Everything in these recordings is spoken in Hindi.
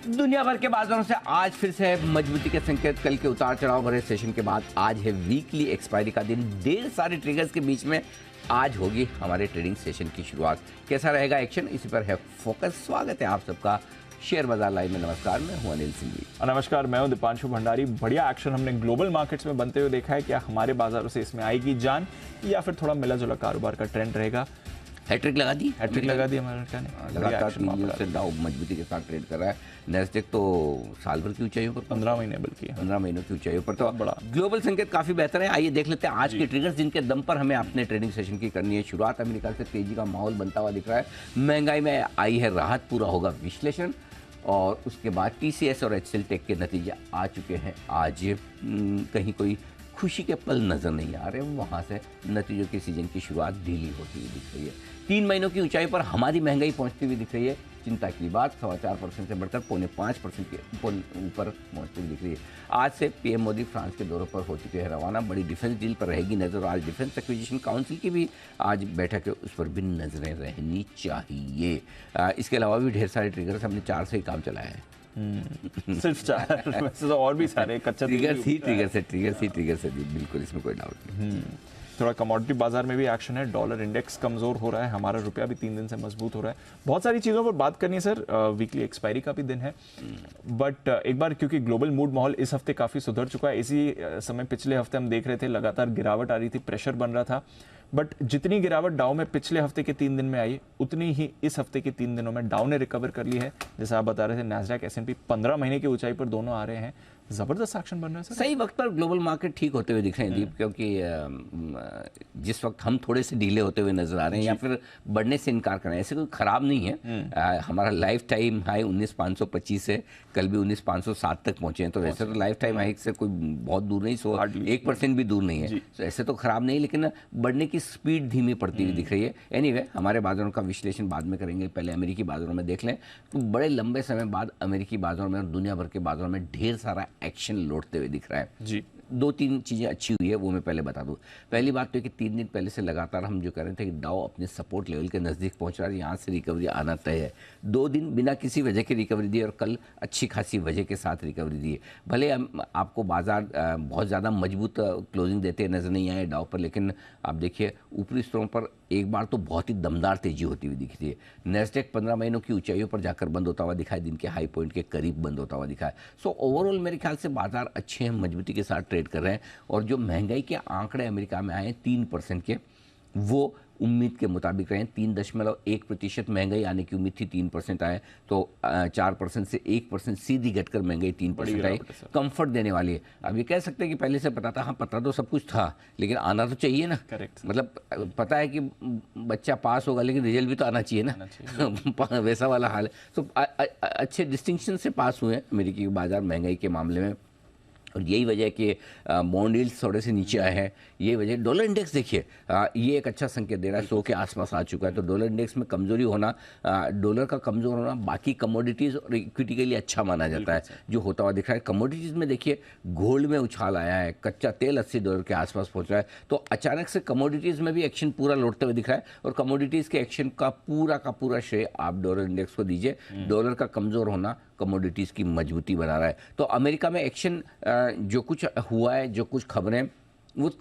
दुनिया भर के बाजारों से आज फिर से मजबूती के संकेत। कल के उतार चढ़ाव भरे सेशन के बाद आज है वीकली एक्सपायरी का दिन। ढेर सारे ट्रिगर्स के बीच में आज होगी हमारे ट्रेडिंग सेशन की शुरुआत। कैसा रहेगा एक्शन, इसी पर है फोकस। स्वागत है आप सबका शेयर बाजार लाइव में। नमस्कार, मैं हूं अनिल सिंघवी। नमस्कार, मैं हूं दीपांशु भंडारी। बढ़िया एक्शन हमने ग्लोबल मार्केट्स में बनते हुए देखा है। क्या हमारे बाजारों से इसमें आएगी जान या फिर थोड़ा मिला जुला कारोबार का ट्रेंड रहेगा? हैट्रिक लगा दी अमेरिका ने। लगातार 3 दिनों से डाउ मजबूती के साथ ट्रेड कर रहा है। नैस्डैक तो साल भर की ऊंचाइयों पर 15 महीने बल्कि 15 महीनों की ऊंचाइयों पर तो बड़ा ग्लोबल संकेत काफी बेहतर है। आइए देख लेते हैं आज के ट्रिगर्स जिनके दम पर हमें अपने ट्रेडिंग सेशन की करनी है शुरुआत। अमेरिका से तेजी का माहौल बनता हुआ दिख रहा है। महंगाई में आई है राहत, पूरा होगा विश्लेषण। और उसके बाद TCS और HCL टेक के नतीजे आ चुके हैं। आज कहीं कोई खुशी के पल नजर नहीं आ रहे। वहाँ से नतीजों के सीजन की शुरुआत ढीली होती हुई दिख रही है। 3 महीनों की ऊंचाई पर हमारी महंगाई पहुंचती हुई दिख रही है। चिंता की बात, 4.25% से बढ़कर 4.5% के ऊपर पहुंचती हुई दिख रही है। आज से PM मोदी फ्रांस के दौरे पर हो चुके हैं रवाना। बड़ी डिफेंस डील पर रहेगी नजर। आज डिफेंस एक्विजिशन काउंसिल की भी आज बैठक है, उस पर भी नजरें रहनी चाहिए। इसके अलावा भी ढेर सारे ट्रिगर्स, हमने 4 से ही काम चलाया है। सिर्फ 4 वैसे तो और भी सारे कच्चा ट्रिगर्स ही ट्रिगर्स है। बिल्कुल, इसमें कोई डाउट नहीं। थोड़ा कमोडिटी बाजार में भी एक्शन है। डॉलर इंडेक्स कमजोर हो रहा है, हमारा रुपया भी 3 दिन से मजबूत हो रहा है। बहुत सारी चीज़ों पर बात करनी है सर। वीकली एक्सपायरी का भी दिन है, बट एक बार क्योंकि ग्लोबल मूड माहौल इस हफ्ते काफ़ी सुधर चुका है। इसी समय पिछले हफ्ते हम देख रहे थे लगातार गिरावट आ रही थी, प्रेशर बन रहा था। बट जितनी गिरावट डाउ में पिछले हफ्ते के 3 दिन में आई, उतनी ही इस हफ्ते के 3 दिनों में डाउ ने रिकवर कर ली है। जैसे आप बता रहे थे, नैस्डैक S&P 15 महीने की ऊंचाई पर दोनों आ रहे हैं। जबरदस्त एक्शन बन रहा है सर। सही वक्त पर ग्लोबल मार्केट ठीक होते हुए दिख रहे हैं दीप, क्योंकि जिस वक्त हम थोड़े से ढीले होते हुए नजर आ रहे हैं या फिर बढ़ने से इनकार कर रहे हैं, ऐसे कोई खराब नहीं है। हमारा लाइफ टाइम हाई 19,525 है, कल भी 19,507 तक पहुंचे हैं। तो वैसे तो लाइफ टाइम हाई से कोई बहुत दूर नहीं, 1% भी दूर नहीं है। तो ऐसे तो खराब नहीं, लेकिन बढ़ने की स्पीड धीमी पड़ती हुई दिख रही है। एनीवे, हमारे बाजारों का विश्लेषण बाद में करेंगे। पहले अमेरिकी बाजारों में देख लें तो बड़े लंबे समय बाद अमेरिकी बाजारों में और दुनिया भर के बाजारों में ढेर सारा एक्शन लौटते हुए दिख रहा है जी। 2-3 चीज़ें अच्छी हुई है, वो मैं पहले बता दूं। पहली बात तो है कि 3 दिन पहले से लगातार हम जो कह रहे थे कि डाउ अपने सपोर्ट लेवल के नज़दीक पहुंच रहा है, यहाँ से रिकवरी आना तय है। 2 दिन बिना किसी वजह की रिकवरी दी और कल अच्छी खासी वजह के साथ रिकवरी दी है। भले आपको बाजार बहुत ज़्यादा मजबूत क्लोजिंग देते नज़र नहीं आए डाउ पर, लेकिन आप देखिए ऊपरी स्तरों पर एक बार तो बहुत ही दमदार तेजी होती हुई दिख रही है। नैस्डैक 15 महीनों की ऊंचाइयों पर जाकर बंद होता हुआ दिखा है, दिन के हाई पॉइंट के करीब बंद होता हुआ दिखा है। सो ओवरऑल मेरे ख्याल से बाजार अच्छे हैं, मजबूती के साथ ट्रेड कर रहे हैं। और जो महंगाई के आंकड़े अमेरिका में आए हैं 3% के, वो उम्मीद के मुताबिक रहे। 3.1% महंगाई आने की उम्मीद थी, 3% आए। तो 4% से 1% सीधी घटकर महंगाई 3% आई। कंफर्ट देने वाली है। अब ये कह सकते हैं कि पहले से पता था, हाँ पता तो सब कुछ था, लेकिन आना तो चाहिए ना। मतलब पता है कि बच्चा पास होगा, लेकिन रिजल्ट भी तो आना चाहिए ना। वैसा वाला हाल है। तो अच्छे डिस्टिंक्शन से पास हुए हैं अमेरिकी बाजार महंगाई के मामले में। और यही वजह है कि बॉन्ड यील्ड्स थोड़े से नीचे आए हैं। ये वजह, डॉलर इंडेक्स देखिए, ये एक अच्छा संकेत दे रहा है, 100 के आसपास आ चुका है। तो डॉलर इंडेक्स में कमजोरी होना, डॉलर का कमजोर होना बाकी कमोडिटीज़ और इक्विटी के लिए अच्छा माना जाता है, जो होता हुआ दिख रहा है। कमोडिटीज़ में देखिए गोल्ड में उछाल आया है, कच्चा तेल $80 के आसपास पहुंच रहा है। तो अचानक से कमोडिटीज़ में भी एक्शन पूरा लौटते हुए दिख रहा है। और कमोडिटीज़ के एक्शन का पूरा श्रेय आप डॉलर इंडेक्स को दीजिए। डॉलर का कमजोर होना कमोडिटीज़ की मजबूती बना रहा है। तो अमेरिका में एक्शन जो कुछ हुआ है, जो कुछ खबरें, वो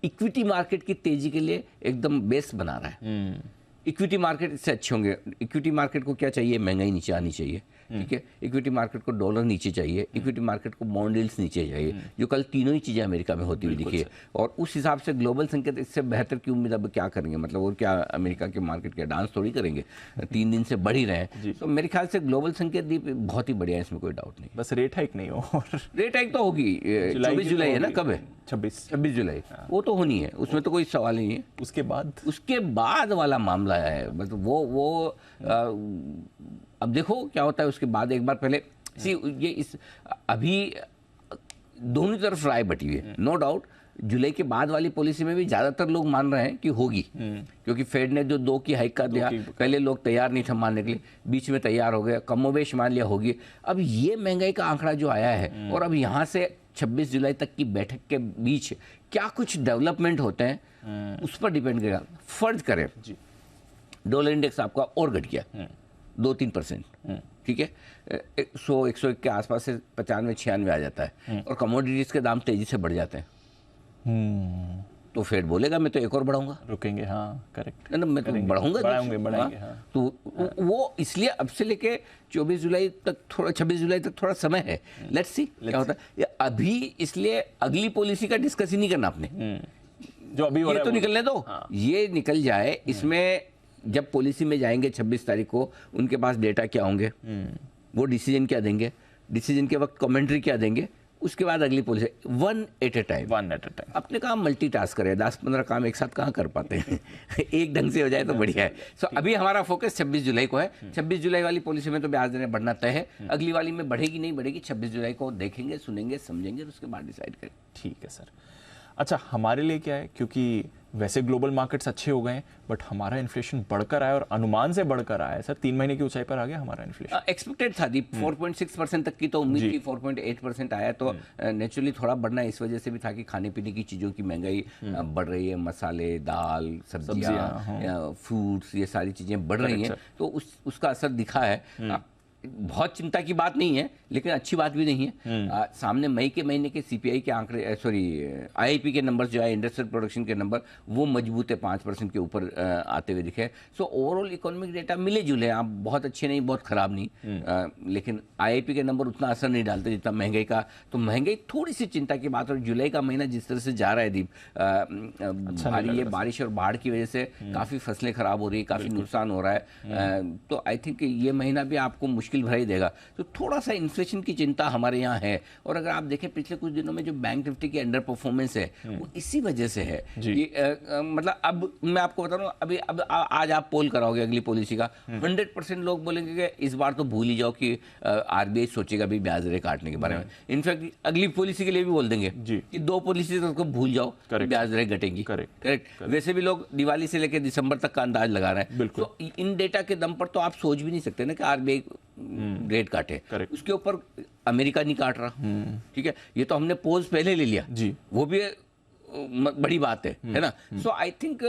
इक्विटी मार्केट की तेजी के लिए एकदम बेस बना रहा है। इक्विटी मार्केट इससे अच्छे होंगे। इक्विटी मार्केट को क्या चाहिए? महंगाई नीचे आनी चाहिए, ठीक है। इक्विटी मार्केट को डॉलर नीचे चाहिए, इक्विटी मार्केट को बॉन्ड यील्ड्स नीचे चाहिए, जो कल तीनों ही चीज़ें अमेरिका में होती हुई दिखी है। और उस हिसाब से ग्लोबल संकेत इससे बेहतर की उम्मीद अब क्या करेंगे? मतलब और क्या अमेरिका के मार्केट के डांस थोड़ी करेंगे, 3 दिन से बढ़ ही रहे हैं। तो मेरे ख्याल से ग्लोबल संकेत बहुत ही बढ़िया है, इसमें कोई डाउट नहीं। बस रेट हाइक नहीं हो, और रेट हाइक तो होगी। 24 जुलाई है ना, कब है? 26 जुलाई। वो तो होनी है, उसमें तो कोई सवाल नहीं है। उसके बाद वाला मामला है, मतलब वो अब देखो क्या होता है उसके बाद। एक बार पहले ये इस अभी दोनों तरफ राय बटी हुई है, नो डाउट। जुलाई के बाद वाली पॉलिसी में भी ज्यादातर लोग मान रहे हैं कि होगी, क्योंकि फेड ने जो 2 की हाइक का दिया, पहले लोग तैयार नहीं थे मानने के लिए, बीच में तैयार हो गए, कमोबेश मान लिया होगी। अब ये महंगाई का आंकड़ा जो आया है, और अब यहाँ से 26 जुलाई तक की बैठक के बीच क्या कुछ डेवलपमेंट होते हैं, उस पर डिपेंड करेगा। फर्ज करें डॉलर इंडेक्स आपका और घट गया, 2-3%, ठीक है, 100-101 के आसपास से 95-96 आ जाता है, और कमोडिटीज के दाम तेजी से बढ़ जाते हैं, तो फेड बोलेगा मैं तो एक और बढ़ाऊंगा, रुकेंगे, हाँ करेक्ट, ना मैं तो बढ़ाऊंगा, बढ़ाएंगे, हाँ। तो वो इसलिए अब से लेके 24 जुलाई तक, थोड़ा 26 जुलाई तक थोड़ा समय है, लेट्स सी क्या होता है। अभी इसलिए अगली पॉलिसी का डिस्कस ही नहीं करना आपने, जो अभी हो ये रहा तो है निकलने दो, ये निकल जाए, इसमें जब पॉलिसी में जाएंगे 26 तारीख को, उनके पास डेटा क्या होंगे, वो डिसीजन क्या देंगे, डिसीजन के वक्त कमेंट्री क्या देंगे, उसके बाद अगली policy, one at a time. अपने काम मल्टीटास्क करें, 10-15 काम एक साथ कहाँ कर पाते हैं एक ढंग से हो जाए तो बढ़िया है। सो अभी हमारा फोकस 26 जुलाई को है। 26 जुलाई वाली पॉलिसी में तो ब्याज दरें बढ़ना तय है, अगली वाली में बढ़ेगी नहीं बढ़ेगी 26 जुलाई को देखेंगे, सुनेंगे, समझेंगे, उसके बाद डिसाइड करेंगे। ठीक है सर। अच्छा, हमारे लिए क्या है, क्योंकि वैसे ग्लोबल मार्केट्स अच्छे हो गए हैं, बट हमारा इन्फ्लेशन बढ़कर आया और अनुमान से बढ़कर आया है सर, 3 महीने की ऊंचाई पर आ गया हमारा इन्फ्लेशन। एक्सपेक्टेड था दीप, 4.6% तक की तो उम्मीद थी, 4.8% आया, तो नेचुरली थोड़ा बढ़ना इस वजह से भी था कि खाने पीने की चीज़ों की महंगाई बढ़ रही है, मसाले, दाल, सब्जियां, फ्रूट्स, ये सारी चीज़ें बढ़ रही हैं, तो उसका असर दिखा है। बहुत चिंता की बात नहीं है, लेकिन अच्छी बात भी नहीं है। सामने मई के महीने के सीपीआई के आंकड़े, सॉरी आईआईपी के नंबर जो है, इंडस्ट्रियल प्रोडक्शन के नंबर, वो मजबूत है, 5% के ऊपर आते हुए दिखे। सो ओवरऑल इकोनॉमिक डेटा मिले जुले, आप बहुत अच्छे नहीं, बहुत खराब नहीं, लेकिन आईआईपी के नंबर उतना असर नहीं डालते जितना महंगाई का। तो महंगाई थोड़ी सी चिंता की बात, और जुलाई का महीना जिस तरह से जा रहा है दीप, भारी ये बारिश और बाढ़ की वजह से काफ़ी फसलें खराब हो रही है, काफ़ी नुकसान हो रहा है, तो आई थिंक ये महीना भी आपको मुश्किल भरा ही देगा। तो थोड़ा सा इन्फ्लेशन की चिंता हमारे यहाँ है, और अगर आप देखें पिछले कुछ दिनों में जो बैंक निफ्टी की अंडर परफॉर्मेंस है, वो इसी वजह से है कि मतलब अब मैं आपको बता रहा हूँ, अभी अब आज आप पोल कराओगे अगली पॉलिसी का, 100% लोग बोलेंगे कि इस बार तो भूल ही जाओ कि आरबीआई सोचेगा भी ब्याज दरें काटने के बारे में। इनफैक्ट अगली पॉलिसी के लिए भी बोल देंगे कि 2 पॉलिसी तक भूल जाओ, ब्याज दरें घटेंगी। करेक्ट। वैसे भी लोग दिवाली से लेकर दिसंबर तक का अंदाज लगा रहे हैं, तो इन डेटा के दम पर तो आप सोच भी नहीं सकते ना कि आरबीआई रेट काटे, उसके ऊपर अमेरिका नहीं काट रहा, ठीक है, ये तो हमने पोज पहले ले लिया जी, वो भी बड़ी बात है ना। सो आई थिंक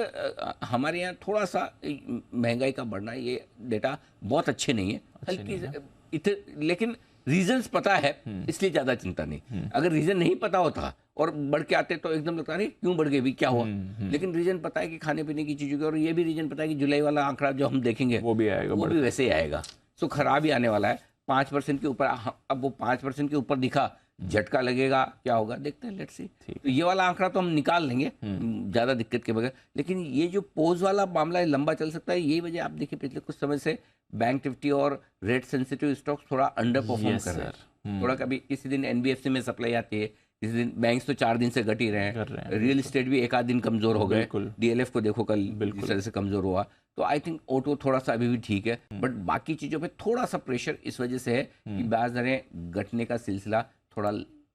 हमारे यहाँ थोड़ा सा महंगाई का बढ़ना, ये डेटा बहुत अच्छे नहीं है, हल्की, लेकिन रीजंस पता है, इसलिए ज्यादा चिंता नहीं। अगर रीजन नहीं पता होता और बढ़ के आते तो एकदम लगता नहीं क्यों बढ़ गए भी, क्या हुआ, लेकिन रीजन पता है कि खाने पीने की चीजों के, और ये भी रीजन पता है कि जुलाई वाला आंकड़ा जो हम देखेंगे वो भी आएगा, वो भी वैसे ही आएगा। सो खराब ही आने वाला है, 5% के ऊपर। अब वो 5% के ऊपर दिखा, झटका लगेगा, क्या होगा देखते हैं, लेट्स सी। तो ये वाला आंकड़ा तो हम निकाल लेंगे ज़्यादा दिक्कत के बगैर, लेकिन ये जो पोज वाला मामला है लंबा चल सकता है। यही वजह आप देखिए पिछले कुछ समय से बैंक निफ्टी और रेट सेंसिटिव स्टॉक्स थोड़ा अंडर परफॉर्म कर रहे हैं। थोड़ा कभी किसी दिन एनबीएफसी में सप्लाई आती है, किसी दिन बैंक्स तो 4 दिन से घट ही रहे हैं, रियल एस्टेट भी एक आध दिन कमजोर हो गए, डीएलएफ को देखो कल इस तरह से कमजोर हुआ। तो आई थिंक ऑटो थोड़ा सा अभी भी ठीक है, बट बाकी चीज़ों पे थोड़ा सा प्रेशर इस वजह से है कि ब्याज दरें घटने का सिलसिला थोड़ा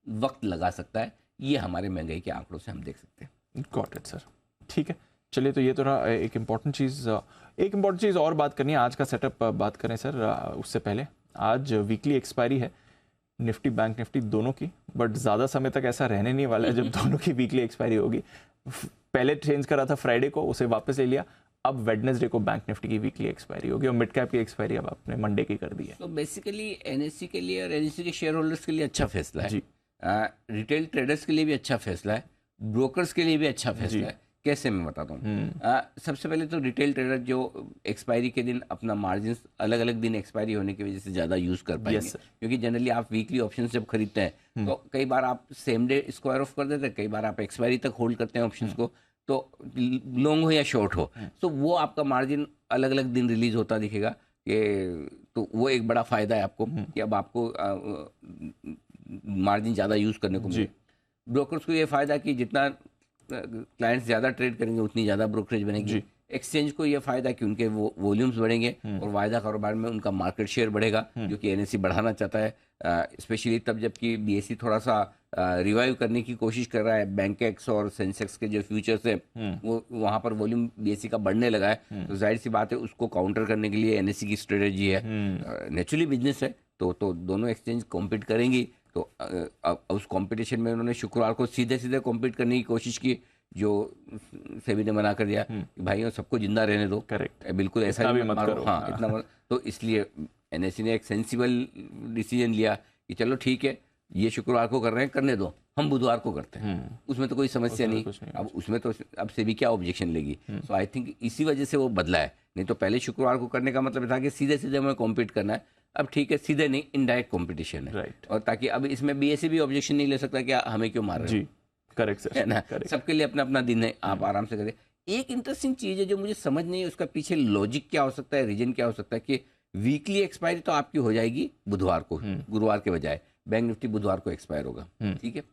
वक्त लगा सकता है। ये हमारे महंगाई के आंकड़ों से हम देख सकते हैं। गॉट इट सर, ठीक है, चलिए, तो ये तो रहा एक इम्पॉर्टेंट चीज़ और बात करनी है, आज का सेटअप बात करें सर। उससे पहले आज वीकली एक्सपायरी है निफ्टी बैंक निफ्टी दोनों की, बट ज़्यादा समय तक ऐसा रहने नहीं वाला है जब दोनों की वीकली एक्सपायरी होगी। पहले चेंज करा था फ्राइडे को, उसे वापस ले लिया, अब वेडनेसडे को बैंक निफ्टी की वीकली एक्सपायरी होगी, और मिड कैप की एक्सपायरी अब आपने मंडे की कर दी है। तो बेसिकली एनएससी के लिए और एनएससी के शेयर होल्डर्स के लिए अच्छा फैसला है जी, रिटेल ट्रेडर्स के लिए भी अच्छा फैसला है, ब्रोकर्स के लिए भी अच्छा फैसला है। कैसे मैं बताता हूँ, सबसे पहले तो रिटेल ट्रेडर जो एक्सपायरी के दिन अपना मार्जिन अलग अलग दिन एक्सपायरी होने की वजह से ज़्यादा यूज़ कर पाएंगे, क्योंकि जनरली आप वीकली ऑप्शन जब खरीदते हैं तो कई बार आप सेम डे स्क्वायर ऑफ कर देते हैं, कई बार आप एक्सपायरी तक होल्ड करते हैं ऑप्शंस को, तो लॉन्ग हो या शॉर्ट हो, तो वो आपका मार्जिन अलग अलग दिन रिलीज होता दिखेगा। कि तो वो एक बड़ा फ़ायदा है आपको कि अब आपको मार्जिन ज़्यादा यूज़ करने को मिले। ब्रोकर्स को ये फ़ायदा कि जितना क्लाइंट्स ज़्यादा ट्रेड करेंगे उतनी ज़्यादा ब्रोकरेज बनेगी। एक्सचेंज को ये फ़ायदा कि उनके वॉल्यूम्स बढ़ेंगे और वायदा कारोबार में उनका मार्केट शेयर बढ़ेगा, जो कि एनएससी बढ़ाना चाहता है, स्पेशली तब जबकि बीएसई थोड़ा सा रिवाइव करने की कोशिश कर रहा है। बैंकेक्स और सेंसेक्स के जो फ्यूचर्स है वो वहाँ पर वॉल्यूम बीएसई का बढ़ने लगा है, तो जाहिर सी बात है उसको काउंटर करने के लिए एनएससी की स्ट्रेटेजी है। नेचुरली बिजनेस है तो दोनों एक्सचेंज कॉम्पीट करेंगी, तो उस कंपटीशन में उन्होंने शुक्रवार को सीधे सीधे कॉम्पीट करने की कोशिश की, जो सेबी ने मना कर दिया कि भाइयों सबको जिंदा रहने दो, करेक्ट, बिल्कुल ऐसा भी ही मत मारो, करो। हाँ इतना मत। तो इसलिए एनएससी ने एक सेंसिबल डिसीजन लिया कि चलो ठीक है, ये शुक्रवार को कर रहे हैं, करने दो, हम बुधवार को करते हैं, उसमें तो कोई समस्या नहीं। अब उसमें तो अब सेबी क्या ऑब्जेक्शन लेगी? सो आई थिंक इसी वजह से वो बदला है। नहीं तो पहले शुक्रवार को करने का मतलब था कि सीधे सीधे हमें कॉम्पीट करना है। अब ठीक है, सीधे नहीं, इनडायरेक्ट कॉम्पिटिशन है। राइट, और ताकि अब इसमें बीएससी भी ऑब्जेक्शन नहीं ले सकता कि हमें क्यों मार रहे हो, जी करेक्ट सर, है ना? करेक्ट। सबके लिए अपना अपना दिन है, आप आराम से करें। एक इंटरेस्टिंग चीज़ है जो मुझे समझ नहीं है उसका पीछे लॉजिक क्या हो सकता है, रीजन क्या हो सकता है कि वीकली एक्सपायरी तो आपकी हो जाएगी बुधवार को, गुरुवार के बजाय बैंक निफ्टी बुधवार को एक्सपायर होगा, ठीक है,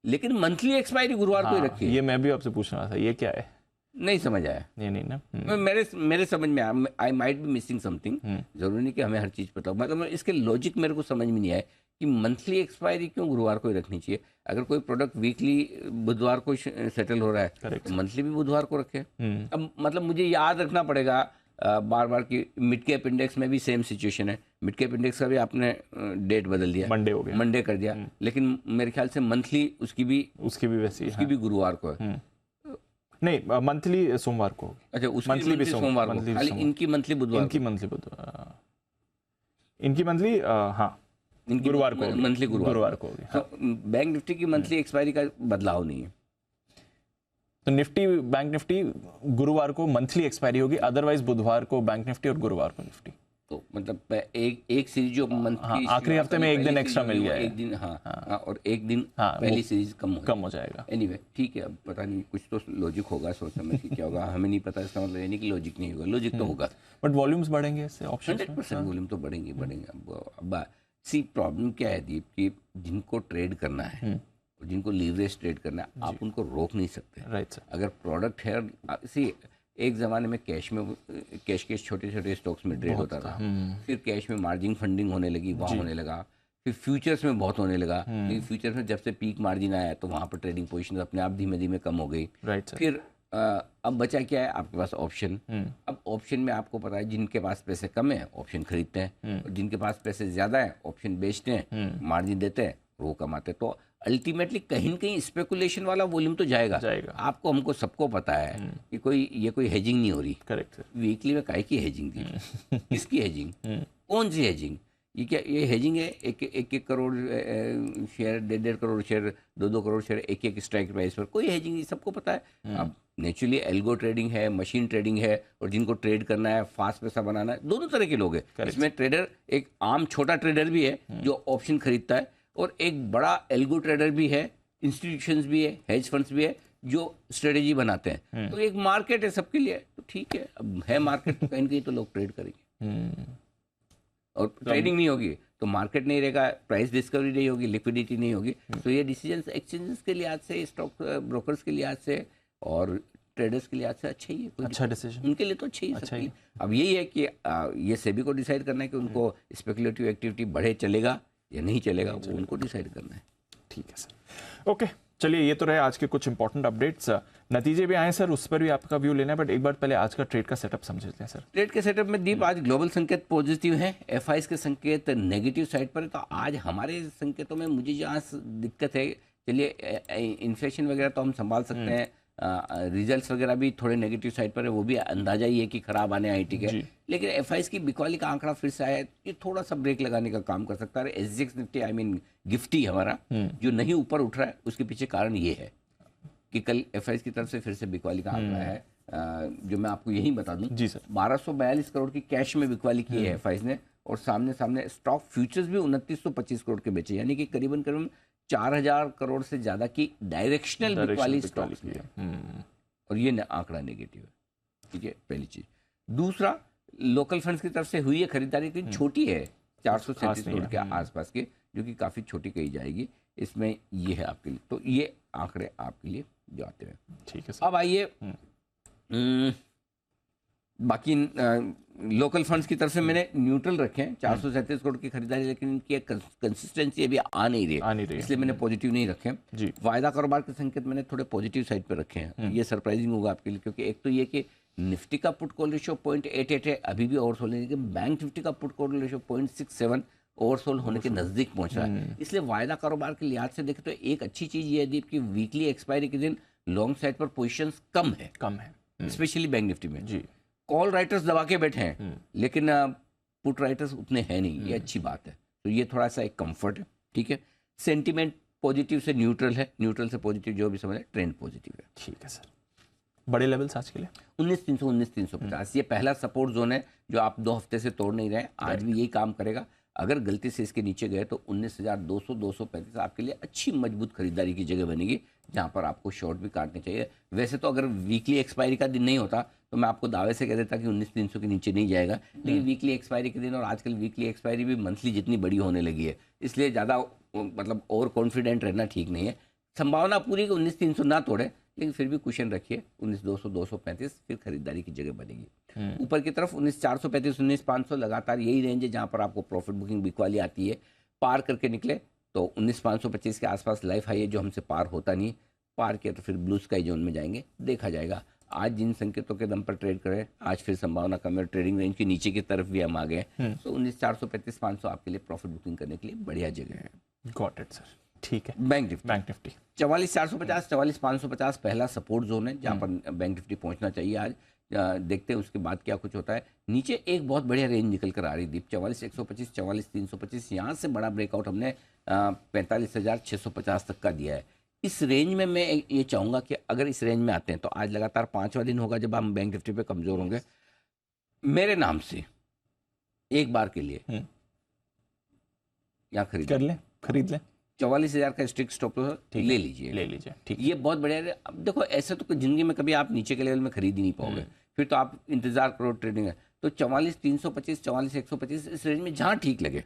लेकिन मंथली एक्सपायरी गुरुवार को ही रखी है। ये मैं भी आपसे पूछना था, ये क्या है? नहीं समझ आया, ये नहीं ना। मेरे समझ में आया, I might be missing something. जरूरी नहीं कि हमें हर चीज़ पता हो, मतलब इसके लॉजिक मेरे को समझ में नहीं आया कि मंथली एक्सपायरी क्यों गुरुवार को ही रखनी चाहिए। अगर कोई प्रोडक्ट वीकली बुधवार को सेटल हो रहा है तो मंथली भी बुधवार को रखे। अब मतलब मुझे याद रखना पड़ेगा बार बार कि मिड कैप इंडेक्स में भी सेम सिचुएशन है। मिड कैप इंडेक्स का भी आपने डेट बदल दिया, मंडे हो गया, मंडे कर दिया, लेकिन मेरे ख्याल से मंथली उसकी भी वैसी, उसकी भी गुरुवार को है। नहीं, मंथली सोमवार को। अच्छा, उसकी मंथली भी सोमवार को, खाली इनकी मंथली बुधवार, इनकी मंथली बुधवार, इनकी मंथली हाँ गुरुवार को, मंथली गुरुवार को होगी। तो बैंक निफ्टी की मंथली एक्सपायरी का बदलाव नहीं है। तो निफ्टी, बैंक निफ्टी गुरुवार को मंथली एक्सपायरी होगी, अदरवाइज बुधवार को बैंक निफ्टी और गुरुवार को निफ्टी। तो मतलब एक सीरीज जो मंथ की आखिरी हफ्ते में एक दिन एक्स्ट्रा मिल गया है, एक दिन, हाँ, और एक दिन पहली सीरीज कम हो जाएगा। एनीवे ठीक है, अब पता नहीं, कुछ तो लॉजिक होगा, सोच समझ के क्या होगा हमें नहीं पता। इसका मतलब ये नहीं कि लॉजिक नहीं होगा, लॉजिक तो होगा। बट वॉल्यूम्स बढ़ेंगे इससे, ऑप्शन 100% वॉल्यूम तो बढ़ेंगे। अब सी प्रॉब्लम क्या है दीप, कि जिनको ट्रेड करना है और जिनको लीवरेज ट्रेड करना है, आप उनको रोक नहीं सकते। Right sir. अगर प्रोडक्ट है, सी एक ज़माने में कैश के छोटे छोटे स्टॉक्स में ट्रेड होता था, फिर कैश में मार्जिन फंडिंग होने लगी, वहाँ होने लगा, फिर फ्यूचर्स में बहुत होने लगा। लेकिन फ्यूचर्स में जब से पीक मार्जिन आया तो वहाँ पर ट्रेडिंग पोजीशन अपने आप धीमे धीमे कम हो गई। Right sir. फिर अब बचा क्या है आपके पास? ऑप्शन। अब ऑप्शन में आपको पता है जिनके पास पैसे कम है ऑप्शन खरीदते हैं, और जिनके पास पैसे ज़्यादा है ऑप्शन बेचते हैं, मार्जिन देते हैं, वो कमाते हैं। तो अल्टीमेटली कहीं न कहीं स्पेकुलेशन वाला वॉल्यूम तो जाएगा। आपको, हमको, सबको पता है कि ये कोई हेजिंग नहीं हो रही। Correct sir. वीकली में काहे की हेजिंग दी? किसकी हेजिंग? कौन सी हेजिंग? ये क्या, ये हेजिंग है? एक crore share, 1.5 crore share, 2 crore share, एक स्ट्राइक प्राइस पर, कोई हेजिंग नहीं, सबको पता है। अब नेचुरली एल्गो ट्रेडिंग है, मशीन ट्रेडिंग है, और जिनको ट्रेड करना है, फास्ट पैसा बनाना है, दोनों तरह के लोग हैं इसमें। ट्रेडर, एक आम छोटा ट्रेडर भी है जो ऑप्शन खरीदता है, और एक बड़ा एल्गो ट्रेडर भी है, इंस्टीट्यूशंस भी है, हेज फंड्स भी है जो स्ट्रेटेजी बनाते हैं। तो एक मार्केट है सबके लिए। तो ठीक है, अब है मार्केट तो कहीं न कहीं तो लोग ट्रेड करेंगे, और ट्रेडिंग नहीं होगी तो मार्केट नहीं रहेगा, प्राइस डिस्कवरी नहीं होगी, लिक्विडिटी नहीं होगी। तो ये डिसीजन एक्सचेंजेस के लिहाज से, स्टॉक ब्रोकर्स के लिहाज से, और ट्रेडर्स के लिहाज से अच्छा ही है, अच्छा डिसीजन उनके लिए तो अच्छा ही। अब यही है कि ये सेबी को डिसाइड करना है कि उनको स्पेकुलेटिव एक्टिविटी बढ़े चलेगा या नहीं चलेगा, वो उनको डिसाइड करना है। ठीक है सर, ओके, चलिए ये तो रहे आज के कुछ इंपॉर्टेंट अपडेट्स। नतीजे भी आए सर, उस पर भी आपका व्यू लेना है, बट एक बार पहले आज का ट्रेड का सेटअप समझ लेते हैं सर। ट्रेड के सेटअप में दीप, आज ग्लोबल संकेत पॉजिटिव है, एफआईएस के संकेत नेगेटिव साइड पर है। तो आज हमारे संकेतों में मुझे जहाँ दिक्कत है, चलिए इन्फ्लेशन वगैरह तो हम संभाल सकते हैं, रिजल्ट्स वगैरह भी थोड़े नेगेटिव साइड पर है, वो भी अंदाजा ही है कि खराब आने आईटी के। लेकिन एफआईएस की बिकवाली का आंकड़ा फिर से आया है, ये थोड़ा सा ब्रेक लगाने का काम कर सकता है। SGX Nifty, I mean Gifty हमारा जो नहीं ऊपर उठ रहा है, उसके पीछे कारण ये है कि कल एफआईएस की तरफ से फिर से बिकवाली का आंकड़ा है, जो मैं आपको यही बता दूं। जी सर। 1242 करोड़ की कैश में बिकवाली की है एफआईएस ने, और सामने स्टॉक फ्यूचर्स भी 2925 करोड़ के बेचे, यानी कि करीबन 4000 करोड़ से ज्यादा की डायरेक्शनल बिकवाली स्टॉक्स में है, और ये आंकड़ा नेगेटिव है। ठीक है, पहली चीज। दूसरा, लोकल फंड्स की तरफ से हुई है खरीदारी, लेकिन छोटी है, 437 करोड़ के आसपास के, जो कि काफी छोटी कही जाएगी। इसमें ये है आपके लिए, तो ये आंकड़े आपके लिए जाते हैं। ठीक है सर। अब आइए बाकी लोकल फंड्स की तरफ से मैंने न्यूट्रल रखे हैं, 437 करोड़ की खरीदारी, लेकिन इनकी एक कंसिस्टेंसी अभी आ नहीं रही, इसलिए मैंने पॉजिटिव नहीं रखे हैं। वायदा कारोबार के संकेत मैंने थोड़े पॉजिटिव साइड पे रखे हैं। ये सरप्राइजिंग होगा आपके लिए, क्योंकि एक तो ये कि निफ्टी का पुट कॉल रेशियो 0.88 है, अभी भी ओवरसोल्ड है, लेकिन बैंक निफ्टी का पुट कॉल रेशियो 0.67 ओवरसोल्ड होने के नजदीक पहुंच रहा है। इसलिए वायदा कारोबार के लिहाज से देखें तो एक अच्छी चीज ये है दीप की वीकली एक्सपायरी के दिन लॉन्ग साइड पर पोजीशंस कम है, स्पेशली बैंक निफ्टी में जी। कॉल राइटर्स दबा के बैठे हैं लेकिन पुट राइटर्स उतने हैं नहीं, ये अच्छी बात है। तो ये थोड़ा सा एक कंफर्ट है, ठीक है। सेंटिमेंट पॉजिटिव से न्यूट्रल है, न्यूट्रल से पॉजिटिव जो भी समझ है, ट्रेंड पॉजिटिव है। ठीक है सर। बड़े लेवल्स आज के लिए 19,300 19,350 ये पहला सपोर्ट जोन है जो आप 2 हफ्ते से तोड़ नहीं रहे, आज भी यही काम करेगा। अगर गलती से इसके नीचे गए तो 19,200 235 आपके लिए अच्छी मजबूत खरीदारी की जगह बनेगी, जहां पर आपको शॉर्ट भी काटने चाहिए। वैसे तो अगर वीकली एक्सपायरी का दिन नहीं होता तो मैं आपको दावे से कह देता कि 19,300 के नीचे नहीं जाएगा, लेकिन वीकली एक्सपायरी के दिन और आजकल वीकली एक्सपायरी भी मंथली जितनी बड़ी होने लगी है, इसलिए ज़्यादा मतलब ओवर कॉन्फिडेंट रहना ठीक नहीं है। संभावना पूरी कि 19,300 ना तोड़े, लेकिन फिर भी कुशन रखिए, 19,200 235 फिर खरीदारी की जगह बनेगी। ऊपर की तरफ 19,435 19,500 लगातार यही रेंज है जहां पर आपको प्रॉफिट बुकिंग बिक वाली आती है। पार करके निकले तो 19,525 के आसपास लाइफ हाई है जो हमसे पार होता नहीं, पार किया तो फिर ब्लू स्काई जोन में जाएंगे, देखा जाएगा। आज जिन संकेतों के दम पर ट्रेड करें, आज फिर संभावना कम है, ट्रेडिंग रेंज के नीचे की तरफ भी हम आ गए, तो 19,435 500 आपके लिए प्रॉफिट बुकिंग करने के लिए बढ़िया जगह है। Got it sir. ठीक है। बैंक निफ्टी 44,450 44,550 पहला सपोर्ट जोन है जहां पर बैंक निफ्टी पहुंचना चाहिए आज। देखते हैं उसके बाद क्या कुछ होता है। नीचे एक बहुत बढ़िया रेंज निकल कर आ रही दीप, 44,125 44,325, यहाँ से बड़ा ब्रेकआउट हमने 45,650 तक का दिया है। इस रेंज में मैं ये चाहूंगा कि अगर इस रेंज में आते हैं तो आज लगातार 5वां दिन होगा जब हम बैंक निफ्टी पे कमजोर होंगे। मेरे नाम से एक बार के लिए यहाँ खरीद लें 44,000 का स्ट्रिक्ट स्टॉप लॉस ले लीजिए। ठीक, ये बहुत बढ़िया है। अब देखो ऐसे तो जिंदगी में कभी आप नीचे के लेवल में खरीद ही नहीं पाओगे, फिर तो आप इंतजार करो ट्रेडिंग है। तो 44,325 44,125 इस रेंज में जहां ठीक लगे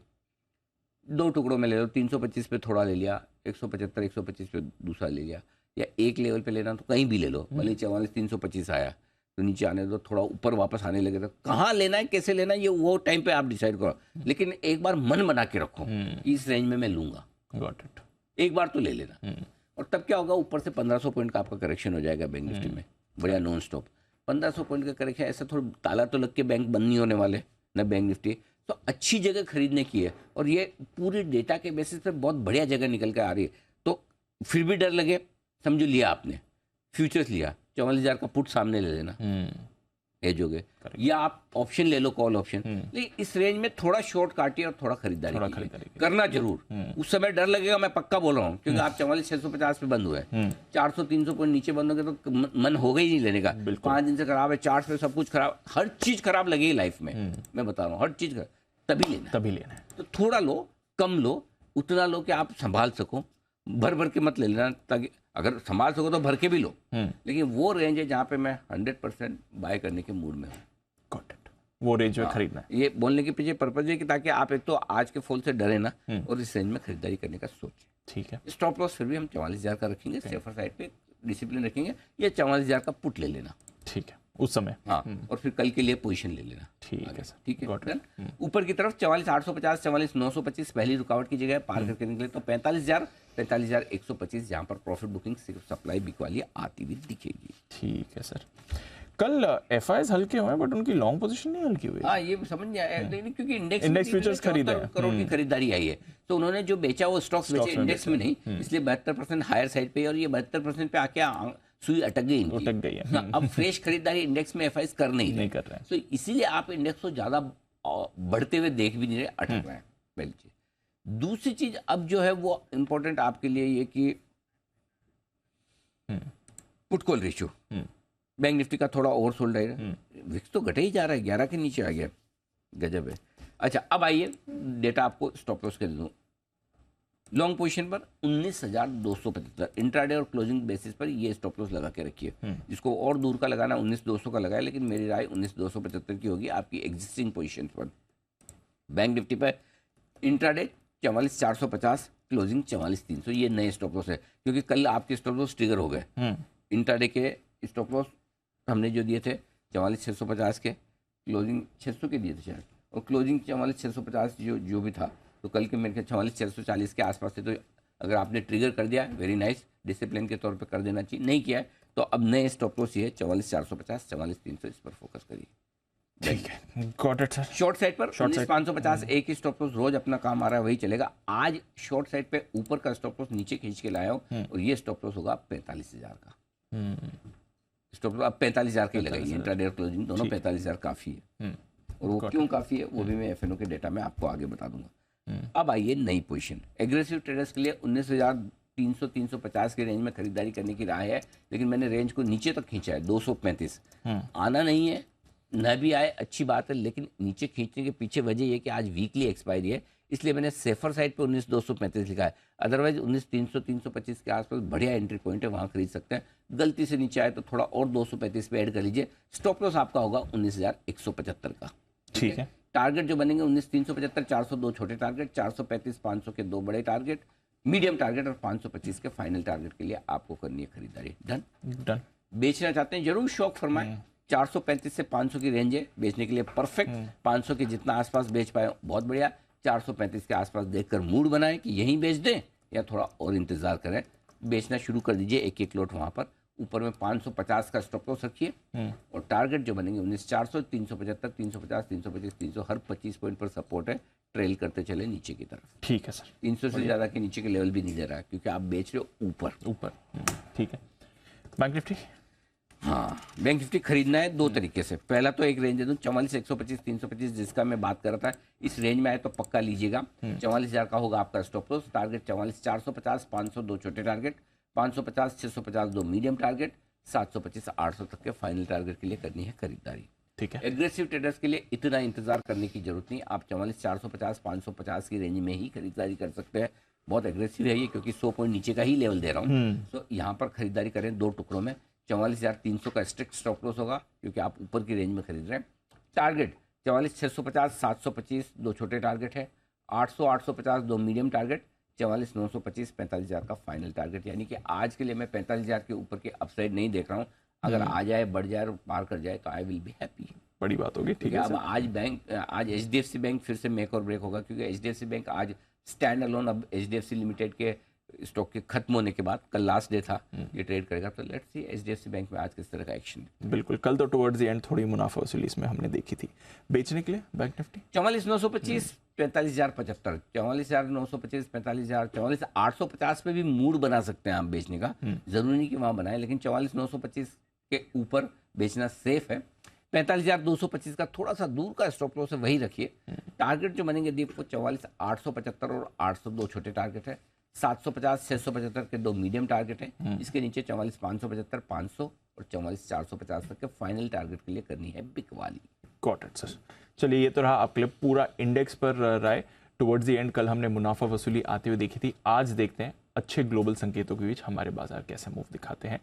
2 टुकड़ों में ले लो, 325 पे थोड़ा ले लिया, 175 125 पे दूसरा ले लिया, या एक लेवल पे लेना तो कहीं भी ले लो। भले 44,325 आया तो नीचे आने दो, थोड़ा ऊपर वापस आने लगे तो कहाँ लेना है कैसे लेना है ये वो टाइम पे आप डिसाइड करो, लेकिन एक बार मन बना के रखो कि इस रेंज में मैं लूंगा। Got it. एक बार तो ले लेना, और तब क्या होगा, ऊपर से 1500 पॉइंट का आपका करेक्शन हो जाएगा बैंक निफ्टी में, बढ़िया नॉन स्टॉप 1500 पॉइंट का करेक्शन। ऐसा थोड़ा ताला तो लग के बैंक बंद नहीं होने वाले ना बैंक निफ्टी, तो अच्छी जगह खरीदने की है। और ये पूरी डेटा के बेसिस पे बहुत बढ़िया जगह निकल कर आ रही है। तो फिर भी डर लगे, समझो लिया आपने फ्यूचर्स लिया, 44,000 का पुट सामने ले लेना एज हो गए, या आप ऑप्शन ले लो, कॉल ऑप्शन। लेकिन इस रेंज में थोड़ा शॉर्ट काटिए और थोड़ा खरीदारी करना जरूर। उस समय डर लगेगा, मैं पक्का बोल रहा हूँ, क्योंकि आप 44,650 पे बंद हुए, 400-300 पॉइंट नीचे बंद हो गए तो मन होगा ही नहीं लेने का। 5 दिन से खराब है, चार्ट पे सब कुछ खराब, हर चीज खराब लगेगी लाइफ में, मैं बता रहा हूँ, हर चीज तभी लेना है। तो थोड़ा लो, कम लो, उतना लो कि आप संभाल सको, भर भर के मत ले लेना, ताकि अगर संभाल सको तो भर के भी लो, लेकिन वो रेंज है जहाँ पे मैं 100% बाय करने के मूड में हूँ। Got it. वो रेंज में खरीदना है। ये बोलने के पीछे पर्पज है कि ताकि आप एक तो आज के फॉल से डरे ना, और इस रेंज में खरीदारी करने का सोचें। ठीक है। स्टॉप लॉस फिर भी हम 44,000 का रखेंगे, सेफर साइड पे डिसिप्लिन रखेंगे, या 44,000 का पुट ले लेना। ठीक है, उस समय। हाँ, और फिर कल के लिए पोजीशन ले लेना। ठीक है सर। ठीक है। ऊपर की तरफ 44,850 44,925 पहली रुकावट की जगह पार करके निकले तो 45,125 जहां पर प्रॉफिट बुकिंग सिर्फ सप्लाई बिक वाली आती हुई दिखेगी। ठीक है सर। कल एफआईएस हल्के हुए बट उनकी लॉन्ग पोजीशन नहीं हल्की हुई। हाँ, ये समझ नहीं आया, क्योंकि इंडेक्स फ्यूचर्स खरीदे करोड़ की खरीदारी आई है, तो उन्होंने जो बेचा वो स्टॉक्स बेचे, इंडेक्स में नहीं, इसलिए 72% हायर साइड पे, और ये 72% पे आके सुई अटक गई है। अब फ्रेश खरीदारी इंडेक्स में एफआईएस कर नहीं कर रहे हैं, तो इसीलिए आप इंडेक्स को ज्यादा बढ़ते हुए देख भी नहीं रहे, अटक रहे हैं। पहली चीज। दूसरी चीज अब जो है वो इम्पोर्टेंट आपके लिए ये कि put call ratio bank Nifty का थोड़ा ओवरसोल्ड है, विक्स तो घटे ही जा रहा है, 11 के नीचे आ गया, गजब है। अच्छा, अब आइए डेटा आपको स्टॉप लॉस के दूं। लॉन्ग पोजीशन पर 19,275 इंट्राडे और क्लोजिंग बेसिस पर ये स्टॉप लॉस लगा के रखिए। जिसको और दूर का लगाना 19,200 का लगाए, लेकिन मेरी राय 19,275 की होगी आपकी एग्जिस्टिंग पोजीशन पर। बैंक निफ्टी पर इंट्राडे 44,450, क्लोजिंग 44,300, ये नए स्टॉप लॉस है, क्योंकि कल आपके स्टॉप लॉस ट्रिगर हो गए। इंट्राडे के स्टॉप लॉस हमने जो दिए थे 44,650 के, क्लोजिंग 600 के दिए थे शायद, और क्लोजिंग 44,650 जो भी था, तो कल के मेरे ख्याल 44,640 के आसपास थे। तो अगर आपने ट्रिगर कर दिया, वेरी नाइस, डिसिप्लिन के तौर पे कर देना चाहिए, नहीं किया है तो अब नए स्टॉप लॉस ये 44,450 44,300 इस पर फोकस करिए। ठीक है, got it sir. Short side पर 19,550 एक ही स्टॉप लॉस रोज अपना काम आ रहा है, वही चलेगा। आज शॉर्ट साइड पे ऊपर का स्टॉप लॉस नीचे खींच के लाया हूं, और ये स्टॉप लॉस होगा 45,000 का। स्टॉप लॉस अब 45,000 का ही लगाइए, इंट्राडे और क्लोजिंग दोनों 45,000 काफ़ी है। और वो क्यों काफ़ी है वो भी मैं एफएनओ के डेटा में आपको आगे बता दूंगा। अब आइए नई पोजीशन। एग्रेसिव ट्रेडर्स के लिए 19,300 350 के रेंज में खरीदारी करने की राय है, लेकिन मैंने रेंज को नीचे तक खींचा है 235। आना नहीं है, न भी आए अच्छी बात है, लेकिन नीचे खींचने के पीछे वजह ये कि आज वीकली एक्सपायरी है, इसलिए मैंने सेफर साइड पे 19,235 लिखा है। अदरवाइज 19,300 325 के आसपास बढ़िया एंट्री पॉइंट है, वहाँ खरीद सकते हैं। गलती से नीचे आए तो थोड़ा और 235 पे ऐड कर लीजिए। स्टॉप लॉस आपका होगा 19,175 का। ठीक है। टारगेट जो बनेंगे 19,375 402 छोटे टारगेट, 435 500 के 2 बड़े टारगेट, मीडियम टारगेट और 525 के फाइनल टारगेट के लिए आपको करनी है खरीदारी। डन। बेचना चाहते हैं जरूर शौक फरमाएं। 435 से 500 की रेंज है बेचने के लिए परफेक्ट। 500 के जितना आसपास बेच पाए बहुत बढ़िया। 435 के आसपास देखकर मूड बनाएं कि यहीं बेच दें या थोड़ा और इंतजार करें। बेचना शुरू कर दीजिए एक एक लोट वहां पर। ऊपर में 550 का स्टॉप लॉस रखिए और टारगेट जो बनेंगे 19,400 375 350 325 300 हर 25 पॉइंट पर सपोर्ट है। ट्रेल करते चले नीचे की तरफ। ठीक है सर। 300 से ज़्यादा के नीचे के लेवल भी नहीं दे रहा है क्योंकि आप बेच रहे हो ऊपर। ठीक है। Bank Nifty. हाँ, बैंक निफ्टी खरीदना है दो तरीके से। पहला तो एक रेंज दे दूँ 44,125 325 जिसका मैं बात कर रहा था, इस रेंज में आए तो पक्का लीजिएगा। 44,000 का होगा आपका स्टॉप लॉस। टारगेट 44,450 500 दो छोटे टारगेट, 550 650 दो मीडियम टारगेट, 725 800 तक के फाइनल टारगेट के लिए करनी है खरीदारी। ठीक है। एग्रेसिव ट्रेडर्स के लिए इतना इंतजार करने की जरूरत नहीं। आप 44,450 550 की रेंज में ही खरीदारी कर सकते हैं। बहुत एग्रेसिव है ये क्योंकि 100 पॉइंट नीचे का ही लेवल दे रहा हूँ। तो यहाँ पर खरीदारी करें दो टुकड़ों में। 44,300 का स्ट्रिक्ट स्टॉप लॉस होगा क्योंकि आप ऊपर की रेंज में खरीद रहे हैं। टारगेट 44,650 725 दो छोटे टारगेट है, 800 850 दो मीडियम टारगेट, 44,925 45,000 का फाइनल टारगेट। यानी कि आज के लिए मैं 45,000 के ऊपर के अपसाइड नहीं देख रहा हूँ। अगर आ जाए बढ़ जाए और पार कर जाए तो आई विल बी हैप्पी। बड़ी बात होगी। ठीक है। अब आज एचडीएफसी बैंक फिर से मेक और ब्रेक होगा क्योंकि एचडीएफसी बैंक आज स्टैंड अलोन, अब एचडीएफसी लिमिटेड के स्टॉक के खत्म होने के बाद कल लास्ट डे था, ये ट्रेड करेगा। तो लेट्स सी एचडीएफसी बैंक में आज किस तरह का एक्शन है। बिल्कुल। कल तो टुवर्ड्स द एंड थोड़ी मुनाफा वसूली इसमें हमने देखी थी। बेचने के लिए बैंक निफ्टी 44,925 45,075, 44,925 45,000, 44,850 पे भी मूड बना सकते हैं आप बेचने का। जरूरी नहीं कि वहां बनाए, लेकिन 44,925 के ऊपर बेचना सेफ है। 45,225 का थोड़ा सा दूर का स्टॉप लॉस है, वही रखिए। टारगेट जो बनेंगे दीप को 44,875 और 800 दो छोटे टारगेट है, 750 675 के दो मीडियम टारगेट है। इसके नीचे 44,575 500 और 44,450 तक के फाइनल टारगेट के लिए करनी है बिकवाली। Got it sir. चलिए, ये तो रहा आपके लिए पूरा इंडेक्स पर राय। टुवर्ड्स द एंड कल हमने मुनाफा वसूली आते हुए देखी थी। आज देखते हैं अच्छे ग्लोबल संकेतों के बीच हमारे बाजार कैसे मूव दिखाते हैं।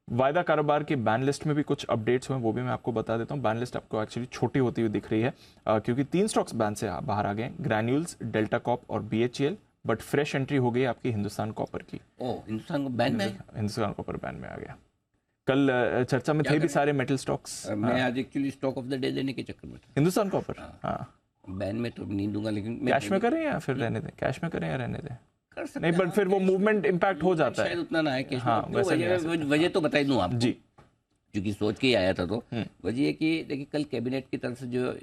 वायदा कारोबार के बैन लिस्ट में भी कुछ अपडेट्स हुए, वो भी मैं आपको बता देता हूँ। बैन लिस्ट आपको एक्चुअली छोटी होती हुई दिख रही है क्योंकि 3 स्टॉक्स बैन से बाहर आ गए, ग्रैन्यूल्स, डेल्टा कॉप और BHEL। बट फ्रेश एंट्री हो गई आपकी हिंदुस्तान कॉपर की। हिंदुस्तान को बैन में, हिंदुस्तान कॉपर बैन में आ गया। कल चर्चा में थे भी सारे मेटल स्टॉक्स। मैं आज actually stock of the day देने के चक्कर में था। हिंदुस्तान कॉपर बैन में तो नहीं दूंगा, लेकिन कैश में करें या फिर रहने दें? कैश में करें या रहने दें? कर सकते नहीं, बट फिर वो मूवमेंट इम्पैक्ट हो जाता है। शायद उतना ना है कैश में। हाँ, वजह तो बता दूं आप जी, क्योंकि सोच के ही आया था। तो वजह ये कि देखिए कल कैबिनेट की तरफ से जो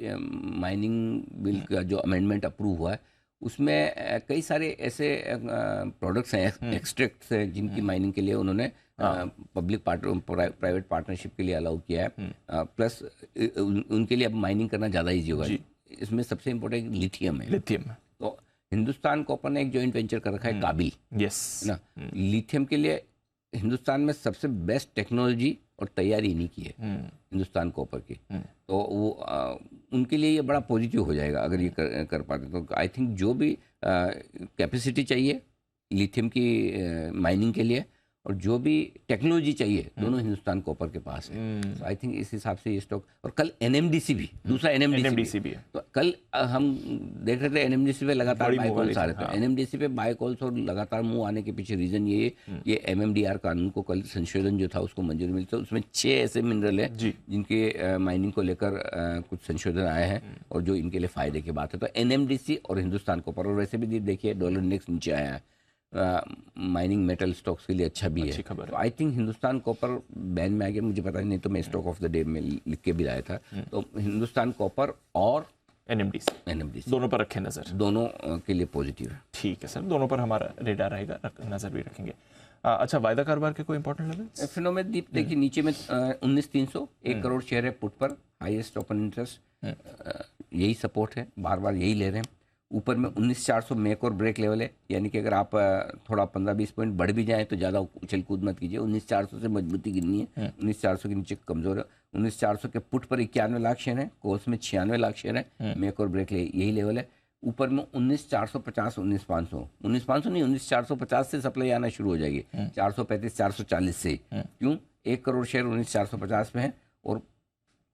माइनिंग बिल का जो अमेंडमेंट अप्रूव हुआ है उसमें कई सारे ऐसे प्रोडक्ट्स हैं, एक्सट्रैक्ट्स हैं जिनकी माइनिंग के लिए उन्होंने पब्लिक प्राइवेट पार्टनरशिप के लिए अलाउ किया है। प्लस उनके लिए अब माइनिंग करना ज़्यादा ईजी होगा। इसमें सबसे इम्पोर्टेंट लिथियम है। तो हिंदुस्तान कॉपर ने एक जॉइंट वेंचर कर रखा है काबिल, यस ना। लिथियम के लिए हिंदुस्तान में सबसे बेस्ट टेक्नोलॉजी और तैयारी इन्हीं की है, हिंदुस्तान कॉपर की। तो वो उनके लिए ये बड़ा पॉजिटिव हो जाएगा अगर ये कर पाते। तो आई थिंक जो भी कैपेसिटी चाहिए लिथियम की माइनिंग के लिए और जो भी टेक्नोलॉजी चाहिए दोनों हिंदुस्तान कॉपर के पास है। तो आई थिंक इस हिसाब से ये स्टॉक। और कल NMDC भी, दूसरा NMDC भी है। तो कल हम देख रहे थे NMDC पे लगातार बाय कॉल्स आ रहे थे। NMDC पे बाय कॉल्स और लगातार मुंह आने के पीछे रीजन ये MMDR कानून को कल संशोधन जो था उसको मंजूरी मिली। तो उसमें 6 ऐसे मिनरल है जिनके माइनिंग को लेकर कुछ संशोधन आए हैं और जो इनके लिए फायदे की बात है। तो NMDC और हिंदुस्तान कॉपर। और वैसे भी देखिए डॉलर इंडेक्स नीचे आया है, माइनिंग मेटल स्टॉक्स के लिए अच्छा भी है। तो I think Hindustan copper ban में आ गया, मुझे पता नहीं तो मैं स्टॉक ऑफ द डे में लिख के भी लाया था। तो हिंदुस्तान कॉपर और NMDC दोनों पर रखें नजर, दोनों के लिए पॉजिटिव है। ठीक है सर, दोनों पर हमारा रेडार रहेगा, नजर भी रखेंगे। अच्छा, वायदा कारोबार के कोई इंपॉर्टेंट लेवल्स? फिनो में दीप देखिए नीचे में 19,300 1 करोड़ शेयर है पुट पर, हाईएस्ट ओपन इंटरेस्ट, यही सपोर्ट है, बार बार यही ले रहे हैं। ऊपर में 19,400 मेक और ब्रेक लेवल है, यानी कि अगर आप थोड़ा 15-20 पॉइंट बढ़ भी जाएं तो ज़्यादा उछल कूद मत कीजिए। 19,400 से मजबूती गिरनी है, 19,400 के नीचे कमज़ोर है। 19,400 के पुट पर 91 लाख शेयर है, कॉल्स में 96 लाख शेयर है, मेक और ब्रेक यही लेवल है। ऊपर में 19,450 19,500 19,500 नहीं 19,450 से सप्लाई आना शुरू हो जाएगी, 435 440 से। क्यों? 1 करोड़ शेयर 19,450 में है और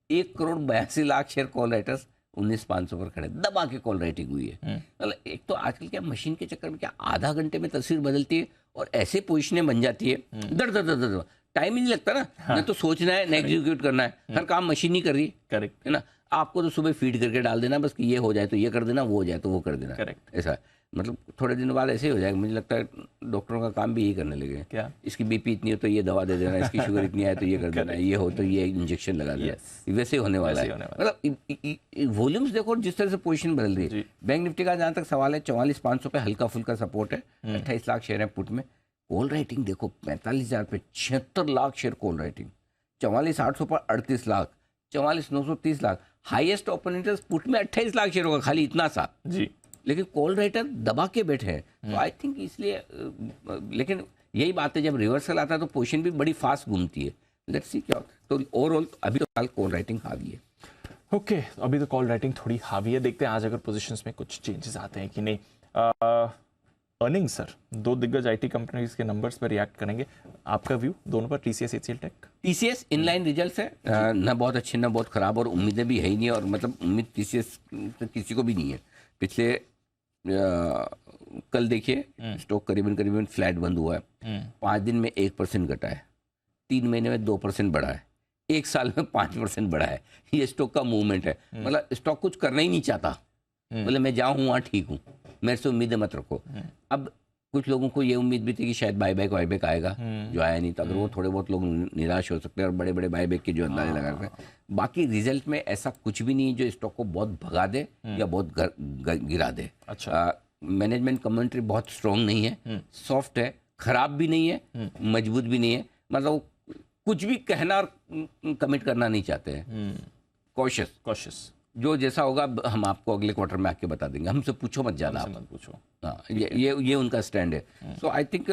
1 crore 82 lakh share call writers 19,500 पर खड़े, दबा के कॉल राइटिंग हुई है। मतलब एक तो आजकल क्या मशीन के चक्कर में क्या आधा घंटे में तस्वीर बदलती है और ऐसे पोजीशनें बन जाती है, दर दर दर दर टाइम ही नहीं लगता ना। न तो सोचना है, न एग्जीक्यूट करना है, हर काम मशीन ही कर रही है। करेक्ट है ना। आपको तो सुबह फीड करके डाल देना बस कि ये हो जाए तो ये कर देना, वो हो जाए तो वो कर देना। करेक्ट। ऐसा मतलब थोड़े दिनों बाद ऐसे ही हो जाएगा। मुझे लगता है डॉक्टरों का काम भी यही करने लगे। क्या? इसकी बीपी इतनी हो तो ये दवा दे देना, इसकी शुगर इतनी है तो ये कर देना, ये हो तो ये इंजेक्शन लगा देना। वैसे ही होने वाला है। मतलब वॉल्यूम्स देखो जिस तरह से पोजीशन बदल रही है। बैंक निफ्टी का जहाँ तक सवाल है 44,500 पे हल्का फुल्का सपोर्ट है, 28 लाख शेयर है पुट में। कॉल राइटिंग देखो 45,000 पे 76 लाख शेयर कॉल राइटिंग, 44,800 पर 38 lakh, 44,900 30 lakh. Highest open interest put में 28 लाख शेयर होगा, खाली इतना सा जी। लेकिन कॉल राइटर दबा के बैठे हैं, तो आई थिंक इसलिए लेकिन यही बात है जब रिवर्सल आता है तो पोजीशन भी बड़ी फास्ट घूमती है। लेट्स सी क्या होता है। तो ओवरऑल अभी तो फिलहाल कॉल राइटिंग हावी है। ओके, अभी तो कॉल राइटिंग थोड़ी हावी है, देखते हैं आज अगर पोजीशंस में कुछ चेंजेस आते हैं कि नहीं। अर्निंग्स सर, दो दिग्गज आईटी कंपनीज के नंबर्स पर रिएक्ट करेंगे, आपका व्यू दोनों पर? TCS HCL tech. TCS inline results है, ना बहुत अच्छे ना बहुत खराब, और उम्मीदें भी है ही नहीं, और मतलब उम्मीद टीसीएस से किसी को भी नहीं है। पिछले कल देखिए स्टॉक करीबन फ्लैट बंद हुआ है, 5 दिन में 1% घटा है, 3 महीने में 2% बढ़ा है, 1 साल में 5% बढ़ा है। ये स्टॉक का मूवमेंट है। मतलब स्टॉक कुछ करना ही नहीं चाहता, बोले मैं जाऊँ वहाँ ठीक हूँ, मेरे से उम्मीदें मत रखो। अब कुछ लोगों को ये उम्मीद भी थी कि शायद बायबैक वाईबैक आएगा, जो आया नहीं था। अगर वो थोड़े बहुत लोग निराश हो सकते हैं और बड़े बड़े बायबैक के जो अंदाजे लगा रहे हैं। बाकी रिजल्ट में ऐसा कुछ भी नहीं जो स्टॉक को बहुत भगा दे या बहुत गिरा दे। अच्छा, मैनेजमेंट कमेंट्री बहुत स्ट्रॉन्ग नहीं है, सॉफ्ट है, खराब भी नहीं है, मजबूत भी नहीं है। मतलब कुछ भी कहना और कमिट करना नहीं चाहते हैं, कॉशियस। जो जैसा होगा हम आपको अगले क्वार्टर में आके बता देंगे, हमसे पूछो मत जाना, आप मत पूछो। हाँ, ये उनका स्टैंड है। सो आई थिंक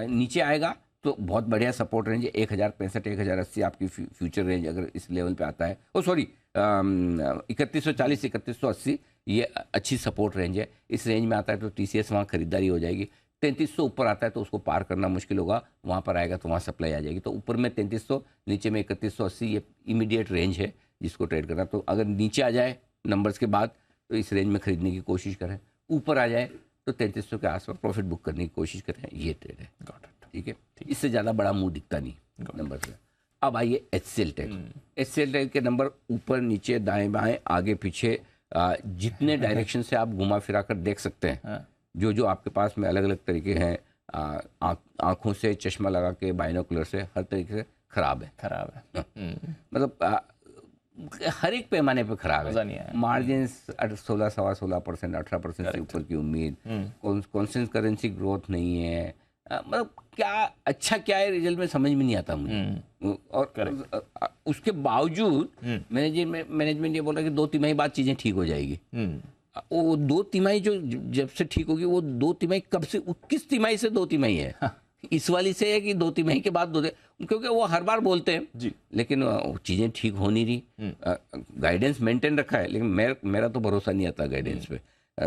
नीचे आएगा तो बहुत बढ़िया सपोर्ट रेंज है, 1,065 1,080 आपकी फ्यूचर रेंज अगर इस लेवल पे आता है। 3140 3180 ये अच्छी सपोर्ट रेंज है। इस रेंज में आता है तो टीसीएस वहाँ खरीदारी हो जाएगी। 3300 ऊपर आता है तो उसको पार करना मुश्किल होगा, वहाँ पर आएगा तो वहाँ सप्लाई आ जाएगी। तो ऊपर में 3300, नीचे में 3180, ये इमीडिएट रेंज है जिसको ट्रेड करना। तो अगर नीचे आ जाए नंबर्स के बाद तो इस रेंज में खरीदने की कोशिश करें, ऊपर आ जाए तो 3300 के आसपास प्रॉफिट बुक करने की कोशिश करें। ये ट्रेड है, ठीक है। इससे ज़्यादा बड़ा मुंह दिखता नहीं नंबर से। अब आइए एचसीएल टेक। एचसीएल टेक के नंबर ऊपर नीचे दाएं बाएं आगे पीछे जितने डायरेक्शन से आप घुमा फिरा कर देख सकते हैं, जो आपके पास में अलग अलग तरीके हैं, आँखों से चश्मा लगा के, बाइनोकुलर से, हर तरीके से खराब है। मतलब हर एक पैमाने पे खराब है। मार्जिन 16-16% 18% से ऊपर की उम्मीद, कॉन्स्टेंट करेंसी ग्रोथ नहीं है। मतलब क्या अच्छा क्या है रिजल्ट में समझ में नहीं आता मुझे। और उसके बावजूद मैनेजमेंट ये बोल रहा है कि 2 तिमाही बाद चीज़ें ठीक हो जाएगी। वो 2 तिमाही जो जब से ठीक होगी, वो 2 तिमाही कब से, किस तिमाही से 2 तिमाही है? इस वाली से है कि 2 तिमाही के बाद 2, क्योंकि वो हर बार बोलते हैं जी, लेकिन चीज़ें ठीक हो नहीं रही। गाइडेंस मेंटेन रखा है, लेकिन मेरा तो भरोसा नहीं आता गाइडेंस पे।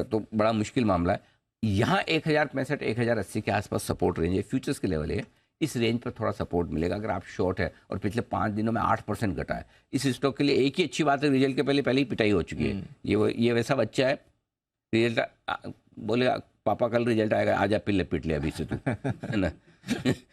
तो बड़ा मुश्किल मामला है। यहाँ 1,065 1,080 के आसपास सपोर्ट रेंज है, फ्यूचर्स के लेवल है। इस रेंज पर थोड़ा सपोर्ट मिलेगा अगर आप शॉर्ट है, और पिछले 5 दिनों में 8% घटा है। इस स्टॉक के लिए एक ही अच्छी बात है, रिजल्ट के पहले ही पिटाई हो चुकी है। ये वैसा बच्चा है, रिजल्ट बोलेगा पापा कल रिजल्ट आएगा, आजा पिट ले अभी से तू, है ना।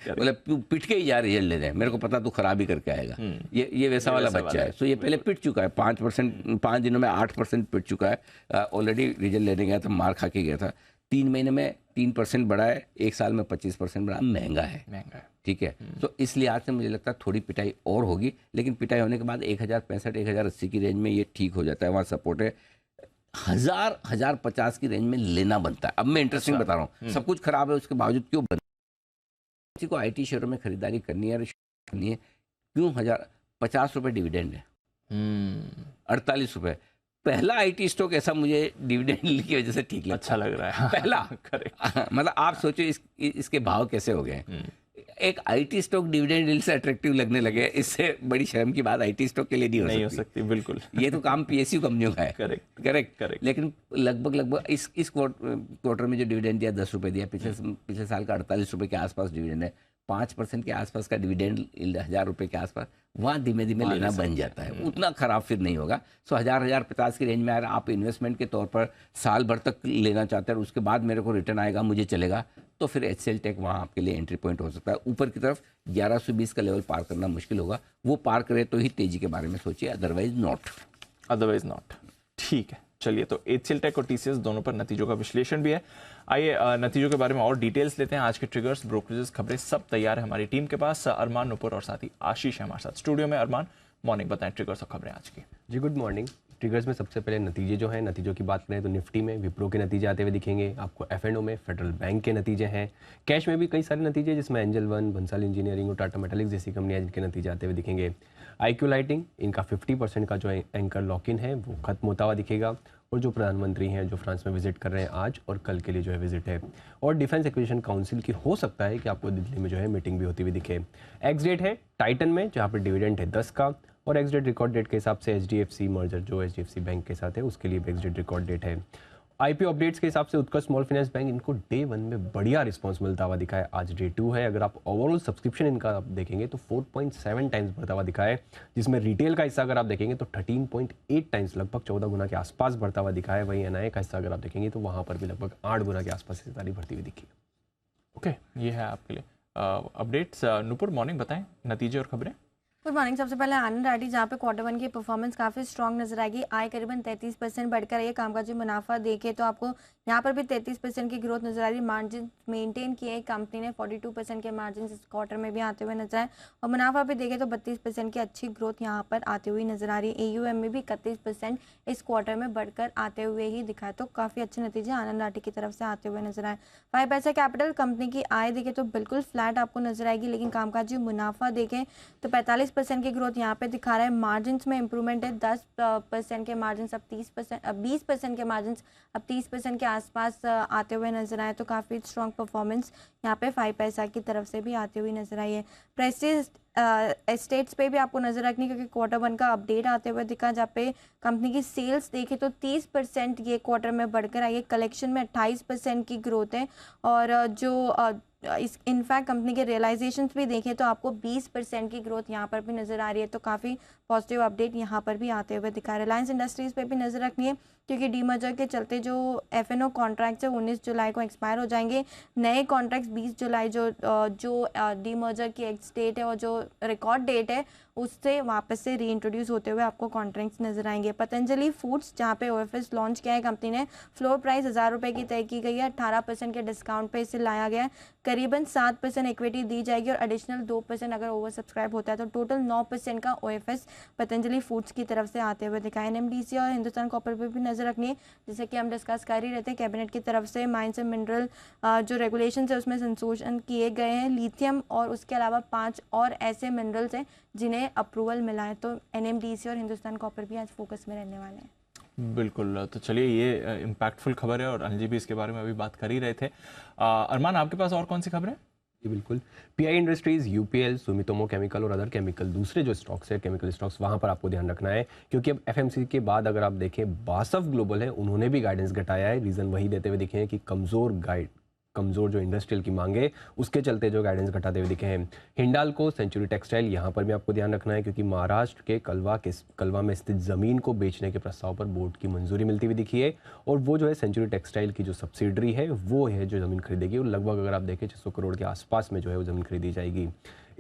बोले पिट के ही जा रिजल्ट ले रहे हैं, मेरे को पता तू खराब ही करके आएगा। ये वैसा वाला बच्चा है। सो ये पहले पिट चुका है, 5 दिनों में 8% पिट चुका है। ऑलरेडी रिजल्ट लेने गया था, मार खा के गया था। 3 महीने में 3% बढ़ा है, 1 साल में 25% बढ़ा। महंगा है, ठीक है। तो इस लिहाज से मुझे लगता है थोड़ी पिटाई और होगी, लेकिन पिटाई होने के बाद 1,065 1,080 की रेंज में ये ठीक हो जाता है, वहाँ सपोर्ट है। 1,050 की रेंज में लेना बनता है। अब मैं इंटरेस्टिंग बता रहा हूँ, सब कुछ खराब है उसके बावजूद क्यों किसी को आईटी शेयरों में खरीदारी करनी है करनी है, क्यों 50 रुपये डिविडेंड है, 48 रुपये। पहला आईटी स्टॉक ऐसा मुझे डिविडेंड की वजह से ठीक लगता अच्छा लग रहा है। पहला करेक्ट। मतलब आप सोचो इसके भाव कैसे हो गए। एक आईटी स्टॉक डिविडेंड यील्ड से अट्रैक्टिव लगने लगे, इससे बड़ी शर्म की बात आईटी स्टॉक के लिए नहीं हो सकती। बिल्कुल। ये तो काम पीएसयू कंपनियों का है। करेक्ट। लेकिन लगभग इस क्वार्टर में जो डिविडेंड दिया 10 रुपये दिया, पिछले साल का 48 रुपये के आसपास डिविडेंड है, 5% के आसपास का डिविडेंड 1000 रुपये के आसपास, वहाँ धीमे धीमे लेना बन जाता है, उतना खराब फिर नहीं होगा। सो 1050 की रेंज में अगर आप इन्वेस्टमेंट के तौर पर साल भर तक लेना चाहते हैं और उसके बाद मेरे को रिटर्न आएगा, मुझे चलेगा, तो फिर HCL टेक वहाँ आपके लिए एंट्री पॉइंट हो सकता है। ऊपर की तरफ 1120 का लेवल पार करना मुश्किल होगा, वो पार करे तो ही तेजी के बारे में सोचिए, अदरवाइज नॉट। ठीक है, चलिए तो HCL टेक और TCS दोनों पर नतीजों का विश्लेषण भी है। आइए नतीजों के बारे में और डिटेल्स लेते हैं। आज के ट्रिगर्स, ब्रोकरेजेस, खबरें सब तैयार है हमारी टीम के पास। अरमान, नुपुर और साथ ही आशीष है हमारे साथ स्टूडियो में। अरमान, मॉर्निंग, बताएं ट्रिगर्स और खबरें आज की। जी गुड मॉर्निंग। ट्रिगर्स में सबसे पहले नतीजे जो हैं, नतीजों की बात करें तो निफ्टी में विप्रो के नतीजे आते हुए दिखेंगे आपको, F&O में फेडरल बैंक के नतीजे हैं, कैश में भी कई सारे नतीजे जिसमें एंजल वन, बंसल इंजीनियरिंग और टाटा मेटालिक्स जैसी कंपनियां जिनके नतीजे आते हुए दिखेंगे। IQ लाइटिंग, इनका 50% का जो एंकर लॉक इन है वो खत्म होता हुआ दिखेगा, और जो प्रधानमंत्री हैं जो फ्रांस में विजिट कर रहे हैं आज और कल के लिए जो है विजिट है, और डिफेंस एक्विजिशन काउंसिल की हो सकता है कि आपको दिल्ली में जो है मीटिंग भी होती हुई दिखे। एक्स डेट है टाइटन में जहाँ पर डिविडेंड है 10 का, और एक्स डेट रिकॉर्ड डेट के हिसाब से HDFC मर्जर जो HDFC बैंक के साथ है उसके लिए भी एक्स डेट रिकॉर्ड डेट है। IPO अपडेट्स के हिसाब से उत्कर्ष स्मॉल फाइनेंस बैंक, इनको डे 1 में बढ़िया रिस्पांस मिलता हुआ दिखा है, आज डे 2 है। अगर आप ओवरऑल सब्सक्रिप्शन इनका आप देखेंगे तो 4.7 टाइम्स बढ़ता हुआ दिखा है, जिसमें रिटेल का हिस्सा अगर आप देखेंगे तो 13.8 टाइम्स, लगभग 14 गुना के आसपास बढ़ता हुआ दिखा है। वहीं NII का हिस्सा अगर आप देखेंगे तो वहाँ पर भी लगभग 8 गुना के आसपास हिस्सेदारी बढ़ती हुई दिखी। ओके, ये है आपके लिए अपडेट्स। नुपुर, मॉर्निंग, बताएं नतीजे और खबरें। Good morning. सबसे पहले आनंद राठी, जहाँ पे क्वार्टर 1 की परफॉर्मेंस काफ़ी स्ट्रॉन्ग नजर आएगी, आय करीबन 33% बढ़कर आई है। कामकाजी मुनाफा देखे तो आपको यहाँ पर भी 33% की ग्रोथ नजर आ रही है। मार्जिन मेंटेन किए कंपनी ने, 42% के मार्जिन इस क्वार्टर में भी आते हुए नजर आए, और मुनाफा भी देखे तो 32% की अच्छी ग्रोथ यहाँ पर आती हुई नजर आ रही है। AUM में भी 31% इस क्वार्टर में बढ़कर आते हुए ही दिखाए, तो काफ़ी अच्छे नतीजे आनंद राठी की तरफ से आते हुए नजर आए। 5 पैसा कैपिटल कंपनी की आय देखे तो बिल्कुल फ्लैट आपको नजर आएगी, लेकिन कामकाजी मुनाफा देखें तो 45% की ग्रोथ यहाँ पे दिखा रहा है। मार्जिन में इंप्रूवमेंट है, 10% के मार्जिन अब 30%, 20% के मार्जिन अब 30% के आसपास आते हुए नजर आए, तो काफ़ी स्ट्रॉन्ग परफॉर्मेंस यहाँ पे 5 पैसा की तरफ से भी आती हुई नजर आई है। प्रेस्टीज एस्टेट्स पे भी आपको नजर रखनी, क्योंकि क्वार्टर 1 का अपडेट आते हुए दिखा, जहाँ पे कंपनी की सेल्स देखे तो 30% ये क्वार्टर में बढ़कर आई है, कलेक्शन में 28% की ग्रोथ है, और जो इस इनफैक्ट कंपनी के रियलाइजेशंस भी देखें तो आपको 20% की ग्रोथ यहाँ पर भी नज़र आ रही है, तो काफ़ी पॉजिटिव अपडेट यहाँ पर भी आते हुए दिखा। रिलायंस इंडस्ट्रीज़ पे भी नज़र रखनी है, क्योंकि डीमर्जर के चलते जो F&O कॉन्ट्रैक्ट्स है 19 जुलाई को एक्सपायर हो जाएंगे। नए कॉन्ट्रैक्ट्स 20 जुलाई जो डीमर्जर की एक्स डेट है और जो रिकॉर्ड डेट है उससे वापस से रीइंट्रोड्यूस होते हुए आपको कॉन्ट्रैक्ट्स नजर आएंगे। पतंजलि फूड्स, जहाँ पे OFS लॉन्च किया है कंपनी ने, फ्लोर प्राइस 1000 रुपये की तय की गई है, 18% के डिस्काउंट पे इसे लाया गया है, करीबन 7% इक्विटी दी जाएगी और एडिशनल 2% अगर ओवर सब्सक्राइब होता है, तो टोटल 9% का OFS पतंजलि फूड्स की तरफ से आते हुए दिखाए। NMDC और हिंदुस्तान कॉपर पर भी नजर रखनी है, जैसे कि हम डिस्कस कर ही रहते हैं, कैबिनेट की तरफ से माइंस एंड मिनरल जो रेगुलेशन है उसमें संशोधन किए गए हैं। लिथियम और उसके अलावा 5 और ऐसे मिनरल्स हैं जिन्हें अप्रूवल मिला है, तो NMDC और हिंदुस्तान कॉपर भी आज फोकस में रहने वाले हैं। बिल्कुल, तो चलिए ये इम्पैक्टफुल खबर है और अनिल जी भी इसके बारे में अभी बात कर ही रहे थे। अरमान, आपके पास और कौन सी खबर है? जी बिल्कुल, PI industries, UPL, Sumitomo chemical और अदर केमिकल, दूसरे जो स्टॉक्स है केमिकल स्टॉक्स, वहाँ पर आपको ध्यान रखना है, क्योंकि अब FMC के बाद अगर आप देखें बासफ ग्लोबल है, उन्होंने भी गाइडेंस घटाया है। रीज़न वही देते हुए दिखे हैं कि कमज़ोर जो इंडस्ट्रियल की मांगे उसके चलते जो गाइडेंस घटाते हुए दिखे हैं। हिंडाल्को, सेंचुरी टेक्सटाइल, यहाँ पर भी आपको ध्यान रखना है, क्योंकि महाराष्ट्र के कलवा में स्थित ज़मीन को बेचने के प्रस्ताव पर बोर्ड की मंजूरी मिलती हुई दिखी है, और वो जो है सेंचुरी टेक्सटाइल की जो सब्सिडरी है वो है जो ज़मीन खरीदेगी, और लगभग अगर आप देखें 600 करोड़ के आसपास में जो है वो ज़मीन खरीदी जाएगी।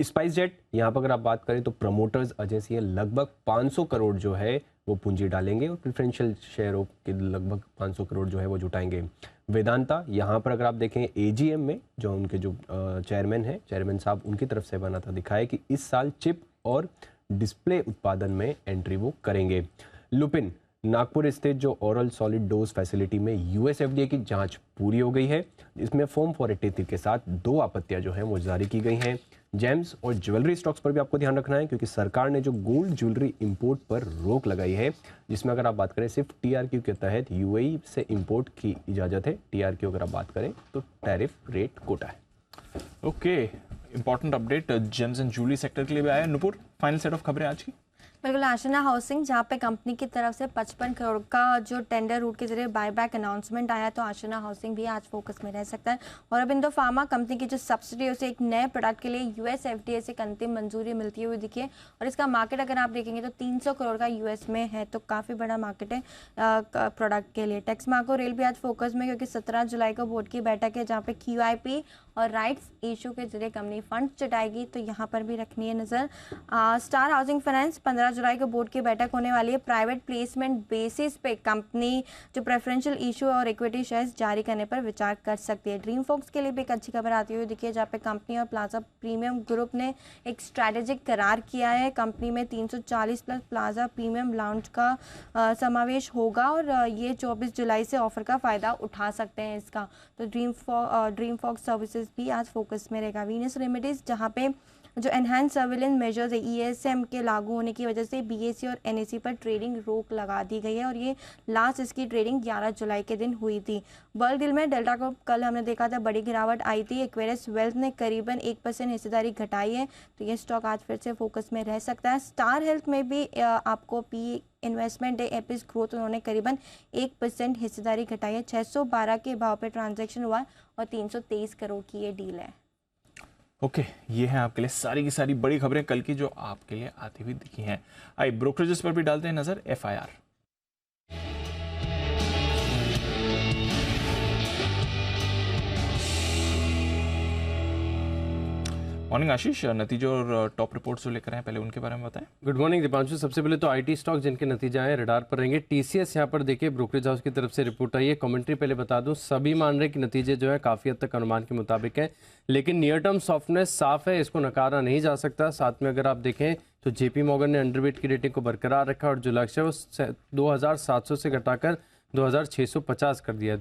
स्पाइस जेट, यहाँ पर अगर आप बात करें तो प्रमोटर्स अजय सिंह लगभग 500 करोड़ जो है वो पूंजी डालेंगे, और प्रेफरेंशियल शेयरों के लगभग 500 करोड़ जो है वो जुटाएंगे। वेदांता, यहाँ पर अगर आप देखें AGM में जो उनके जो चेयरमैन साहब, उनकी तरफ से बना था दिखा है कि इस साल चिप और डिस्प्ले उत्पादन में एंट्री वो करेंगे। लुपिन नागपुर स्थित जो ओरल सॉलिड डोज फैसिलिटी में यूएस एफडीए की जांच पूरी हो गई है। इसमें फॉर्म 483 के साथ 2 आपत्तियां जो हैं वो जारी की गई हैं। जेम्स और ज्वेलरी स्टॉक्स पर भी आपको ध्यान रखना है, क्योंकि सरकार ने जो गोल्ड ज्वेलरी इंपोर्ट पर रोक लगाई है, जिसमें अगर आप बात करें सिर्फ टीआरक्यू के तहत यूएई से इंपोर्ट की इजाज़त है। टीआरक्यू अगर आप बात करें तो टैरिफ रेट कोटा है। Okay, important update James and jewellery sector के लिए भी आया। नुपुर, फाइनल सेट ऑफ खबरें आज की। बिल्कुल, आशिना हाउसिंग जहाँ पे कंपनी की तरफ से 55 करोड़ का जो टेंडर रूट के जरिए बायबैक अनाउंसमेंट आया, तो आशिना हाउसिंग भी आज फोकस में रह सकता है। और अरबिंदो फार्मा कंपनी की जो सब्सिडी है उसे एक नए प्रोडक्ट के लिए यूएस एफडीए से अंतिम मंजूरी मिलती हुई दिखी है। और इसका मार्केट अगर आप देखेंगे तो 300 करोड़ का यूएस में है, तो काफ़ी बड़ा मार्केट है प्रोडक्ट के लिए। टेक्समाको रेल भी आज फोकस में, क्योंकि 17 जुलाई को बोर्ड की बैठक है जहाँ पे QIP और राइट्स इशू के जरिए कंपनी फंड जुटाएगी, तो यहाँ पर भी रखनी है नज़र। स्टार हाउसिंग फाइनेंस 15 जुलाई को बोर्ड की बैठक होने वाली है। प्राइवेट प्लेसमेंट बेसिस पे कंपनी जो प्रेफरेंशियल इशू और इक्विटी शेयर्स जारी करने पर विचार कर सकती है। ड्रीम फोक्स के लिए भी एक अच्छी खबर आती हुई दिखी है, जहाँ पे कंपनी और प्लाजा प्रीमियम ग्रुप ने एक स्ट्रैटेजिक करार किया है। कंपनी में 340 प्लस प्लाजा प्रीमियम लाउंज का समावेश होगा और ये 24 जुलाई से ऑफर का फ़ायदा उठा सकते हैं इसका। तो ड्रीम फॉक्स सर्विसेज भी आज फोकस में रहेगा। वीनस रेमेडीज जहाँ पे जो एनहांस सर्विलेंस मेजर्स है ESM के लागू होने की वजह से BSE और NSE पर ट्रेडिंग रोक लगा दी गई है और ये लास्ट इसकी ट्रेडिंग 11 जुलाई के दिन हुई थी। बल्क डील में डेल्टा को कल हमने देखा था बड़ी गिरावट आई थी। एक्वेरियस वेल्थ ने करीबन 1% हिस्सेदारी घटाई है, तो ये स्टॉक आज फिर से फोकस में रह सकता है। स्टार हेल्थ में भी आपको PE इन्वेस्टमेंट है एपिस ग्रोथ, उन्होंने करीबन 1% हिस्सेदारी घटाई है। 612 के भाव पे ट्रांजैक्शन हुआ है और 323 करोड़ की ये डील है। ओके, ये है आपके लिए सारी की सारी बड़ी खबरें कल की जो आपके लिए आती हुई दिखी हैं। आइए ब्रोकरेजेस पर भी डालते हैं नजर। FIR मॉर्निंग आशीष, नतीजों और टॉप रिपोर्ट्स जो लेकर आए पहले उनके बारे में बताएं। Good morning Deepanshu. सबसे पहले तो आईटी स्टॉक जिनके नतीजे आए रडार पर रहेंगे। TCS यहाँ पर देखिए ब्रोकरेज हाउस की तरफ से रिपोर्ट आई है। कमेंट्री पहले बता दूं, सभी मान रहे कि नतीजे जो है काफ़ी हद तक अनुमान के मुताबिक है, लेकिन नियर टर्म सॉफ्टनेस साफ है, इसको नकारा नहीं जा सकता। साथ में अगर आप देखें तो JP मॉर्गन ने अंडरवेट की रेटिंग को बरकरार रखा और जो लक्ष्य है वो 2700 से घटाकर 2650 कर दिया है।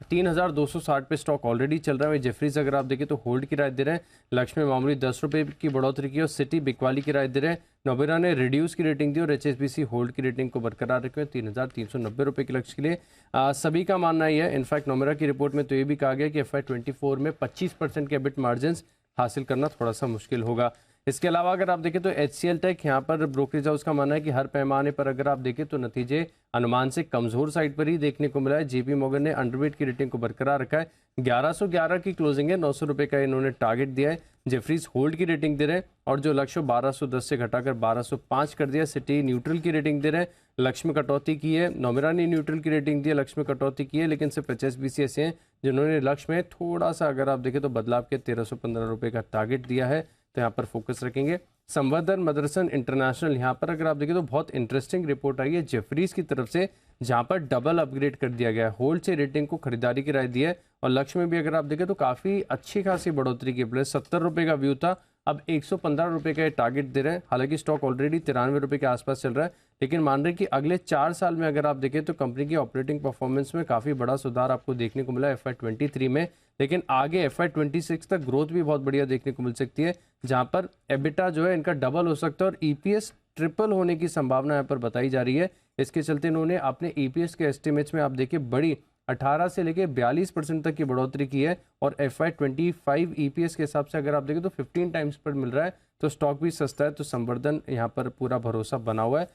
3260 पे स्टॉक ऑलरेडी चल रहा है। जेफरीज अगर आप देखें तो होल्ड की राय दे रहे हैं। लक्ष्य में मामूली 10 रुपये की बढ़ोतरी की और सिटी बिकवाली की राय दे रहे हैं। नोबेरा ने रिड्यूस की रेटिंग दी और HSBC होल्ड की रेटिंग को बरकरार रखे 3390 रुपये के लक्ष्य के लिए। सभी का मानना ही है, इनफैक्ट नोबेरा की रिपोर्ट में तो ये भी कहा गया कि FY24 में 25% के EBIT मार्जिन हासिल करना थोड़ा सा मुश्किल होगा। इसके अलावा अगर आप देखें तो HCL टेक यहाँ पर ब्रोकरेज हाउस का मानना है कि हर पैमाने पर अगर आप देखें तो नतीजे अनुमान से कमजोर साइड पर ही देखने को मिला है। JP मॉर्गन ने अंडरवेट की रेटिंग को बरकरार रखा है। 1111 की क्लोजिंग है, 900 रुपये का इन्होंने टारगेट दिया है। जेफरीज होल्ड की रेटिंग दे रहे हैं और जो लक्ष्य 1210 से घटाकर 1205 कर दिया। सिटी न्यूट्रल की रेटिंग दे रहे हैं, लक्ष्य में कटौती की है। नोमेरा ने न्यूट्रल की रेटिंग दी है, लक्ष्य में कटौती की है, लेकिन सिर्फ HSBC ऐसे हैं जिन्होंने लक्ष्य में थोड़ा सा अगर आप देखें तो बदलाव के 1315 रुपये का टारगेट दिया है, तो यहाँ पर फोकस रखेंगे। संवर्धन मदरसन इंटरनेशनल यहाँ पर अगर आप देखें तो बहुत इंटरेस्टिंग रिपोर्ट आई है जेफरीज की तरफ से, जहाँ पर डबल अपग्रेड कर दिया गया है। होल्ड से रेटिंग को खरीदारी की राय दी है और लक्ष्य में भी अगर आप देखें तो काफ़ी अच्छी खासी बढ़ोतरी की। प्लस 70 रुपये का व्यू था, अब 115 रुपये का टारगेट दे रहे हैं। हालांकि स्टॉक ऑलरेडी 93 रुपये के आसपास चल रहा है, लेकिन मान रहे हैं कि अगले 4 साल में अगर आप देखें तो कंपनी की ऑपरेटिंग परफॉर्मेंस में काफ़ी बड़ा सुधार आपको देखने को मिला FY23 में, लेकिन आगे FY26 तक ग्रोथ भी बहुत बढ़िया देखने को मिल सकती है, जहां पर EBITDA जो है इनका डबल हो सकता है और EPS ट्रिपल होने की संभावना यहाँ पर बताई जा रही है। इसके चलते इन्होंने अपने EPS के एस्टिमेट्स में आप देखिए बड़ी 18 से लेके 42% तक की बढ़ोतरी की है और FY25 EPS के हिसाब से अगर आप देखें तो 15 टाइम्स पर मिल रहा है, तो स्टॉक भी सस्ता है, तो संवर्धन यहाँ पर पूरा भरोसा बना हुआ है।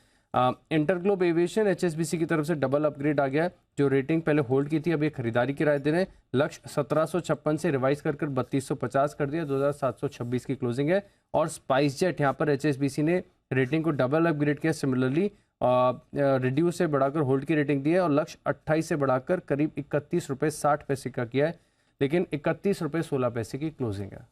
इंटरग्लोब एविएशन HSBC की तरफ से डबल अपग्रेड आ गया है, जो रेटिंग पहले होल्ड की थी अब ये खरीदारी की राय दे रहे हैं। लक्ष्य 1756 से रिवाइज कर 3250 कर दिया, 2726 की क्लोजिंग है। और स्पाइस जेट यहाँ पर HSBC ने रेटिंग को डबल अपग्रेड किया, सिमिलरली रिड्यूस से बढ़ाकर होल्ड की रेटिंग दी है और लक्ष्य 28 से बढ़ाकर करीब 31 रुपये 60 पैसे का किया है, लेकिन 31 रुपये 16 पैसे की क्लोजिंग है।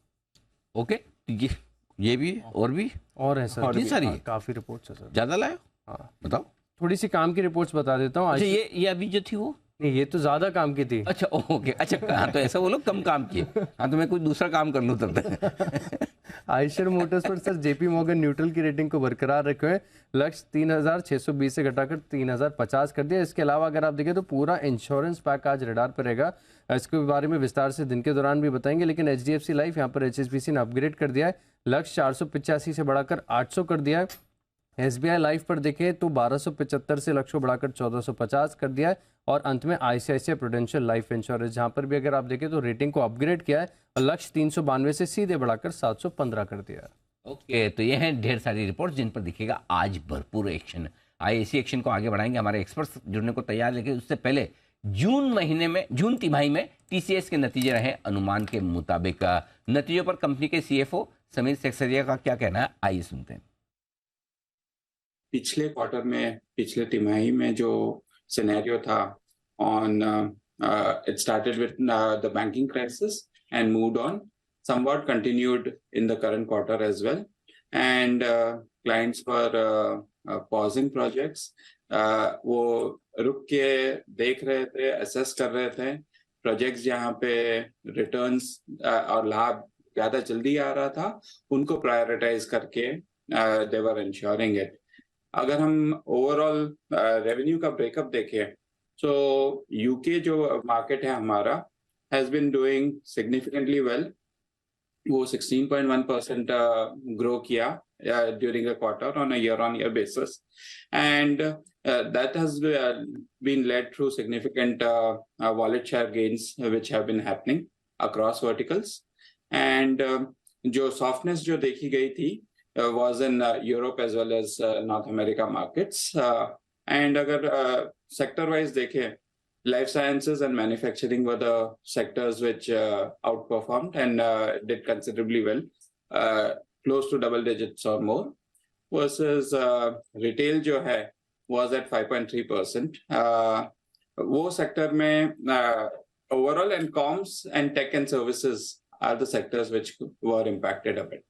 ओके, ये भी और है सर, ये सारी काफ़ी रिपोर्ट्स है सर। ज़्यादा लाए? हाँ बताओ। थोड़ी सी काम की रिपोर्ट्स बता देता हूँ। अच्छा, ये अभी जो थी वो नहीं, ये तो ज्यादा काम की थी। अच्छा ओके, अच्छा हाँ, तो ऐसा बोलो कम काम किए, हाँ तो मैं कुछ दूसरा काम कर लूँ तब तक। आइशर मोटर्स पर सर जेपी मॉर्गन न्यूट्रल की रेटिंग को बरकरार रखे हुए, लक्ष्य 3620 से घटाकर 3050 कर दिया। इसके अलावा अगर आप देखें तो पूरा इंश्योरेंस पैक आज रडार पर रहेगा, इसके बारे में विस्तार से दिन के दौरान भी बताएंगे। लेकिन एचडीएफसी लाइफ यहाँ पर एचएसबीसी ने अपग्रेड कर दिया है, लक्ष्य 485 से बढ़ाकर 800 कर दिया है। एसबीआई लाइफ पर देखें तो 1275 से लक्ष्य को बढ़ाकर 1450 कर दिया है। और अंत में आईसीआईसीआई प्रूडेंशियल लाइफ इंश्योरेंस, जहां पर भी अगर आप देखें तो रेटिंग को अपग्रेड किया है और लक्ष्य 392 से सीधे बढ़ाकर 715 कर दिया है। ओके, तो ये हैं ढेर सारी रिपोर्ट जिन पर दिखेगा आज भरपूर एक्शन। आइए इसी एक्शन को आगे बढ़ाएंगे, हमारे एक्सपर्ट्स जुड़ने को तैयार, लेकिन उससे पहले जून तिमाही में टीसीएस के नतीजे रहे अनुमान के मुताबिक। नतीजों पर कंपनी के सीएफओ समीर सेक्सरिया का क्या कहना है, आइए सुनते हैं। पिछले क्वार्टर में, पिछले तिमाही में जो सिनेरियो था on it started with the banking crisis and moved on, somewhat continued in the current quarter as well, and clients were pausing projects. वो रुक के देख रहे थे, असेस कर रहे थे प्रोजेक्ट्स जहाँ पे रिटर्न्स और लाभ ज़्यादा जल्दी आ रहा था, उनको प्रायोरिटाइज करके दे वर इंश्योरिंग इट। अगर हम ओवरऑल रेवेन्यू का ब्रेकअप देखें तो यूके जो मार्केट है हमारा has been doing significantly well. वो 16.1% ग्रो किया during the quarter on a year-on-year basis, and that has been led through significant wallet share gains which have been happening across verticals. And जो softness जो देखी गई थी was in Europe as well as North America markets. And अगर sector-wise देखें, life sciences and manufacturing were the sectors which outperformed and did considerably well, close to double digits or more, versus retail जो है was at 5.3%. वो sector में overall and comms and tech and services are the sectors which were impacted a bit.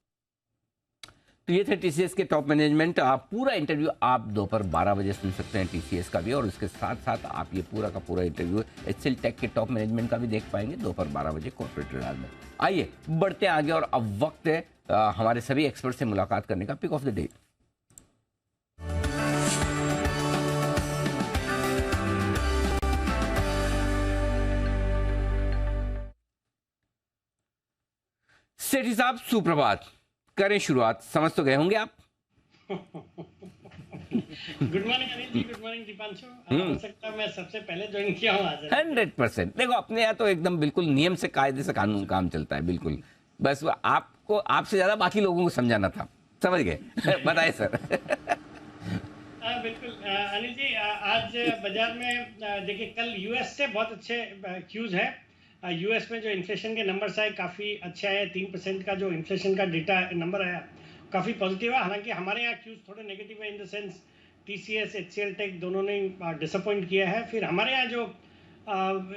तो ये थे टीसीएस के टॉप मैनेजमेंट। आप पूरा इंटरव्यू आप दोपहर 12 बजे सुन सकते हैं टीसीएस का भी, और उसके साथ साथ आप ये पूरा का पूरा इंटरव्यू एचसीएल टेक के टॉप मैनेजमेंट का भी देख पाएंगे दोपहर 12 बजे कॉर्पोरेट रडार में। आइए बढ़ते हैं आगे, और अब वक्त है हमारे सभी एक्सपर्ट से मुलाकात करने का। Pick of the day. Sethi साहब सुप्रभात, करें शुरुआत। समझ तो गए होंगे आप। Good morning Anil ji, good morning Deepanshu. हो सकता है मैं सबसे पहले ज्वाइन किया हूँ आज। 100%। देखो अपने यहाँ तो एकदम बिल्कुल नियम से कायदे से कानून काम चलता है, बिल्कुल। बस वो आपको, आपसे ज्यादा बाकी लोगों को समझाना था, समझ गए। बताए सर। बिल्कुल अनिल जी, आज बाजार में देखिए कल यूएस से बहुत अच्छे क्यूज है। यूएस में जो इन्फ्लेशन के नंबर्स आए काफ़ी अच्छे आए। 3% का जो इन्फ्लेशन का डेटा नंबर आया काफ़ी पॉजिटिव है। हालांकि हमारे यहाँ क्यूज थोड़े नेगेटिव है, in the sense TCS HCL tech दोनों ने डिसअपॉइंट किया है। फिर हमारे यहाँ जो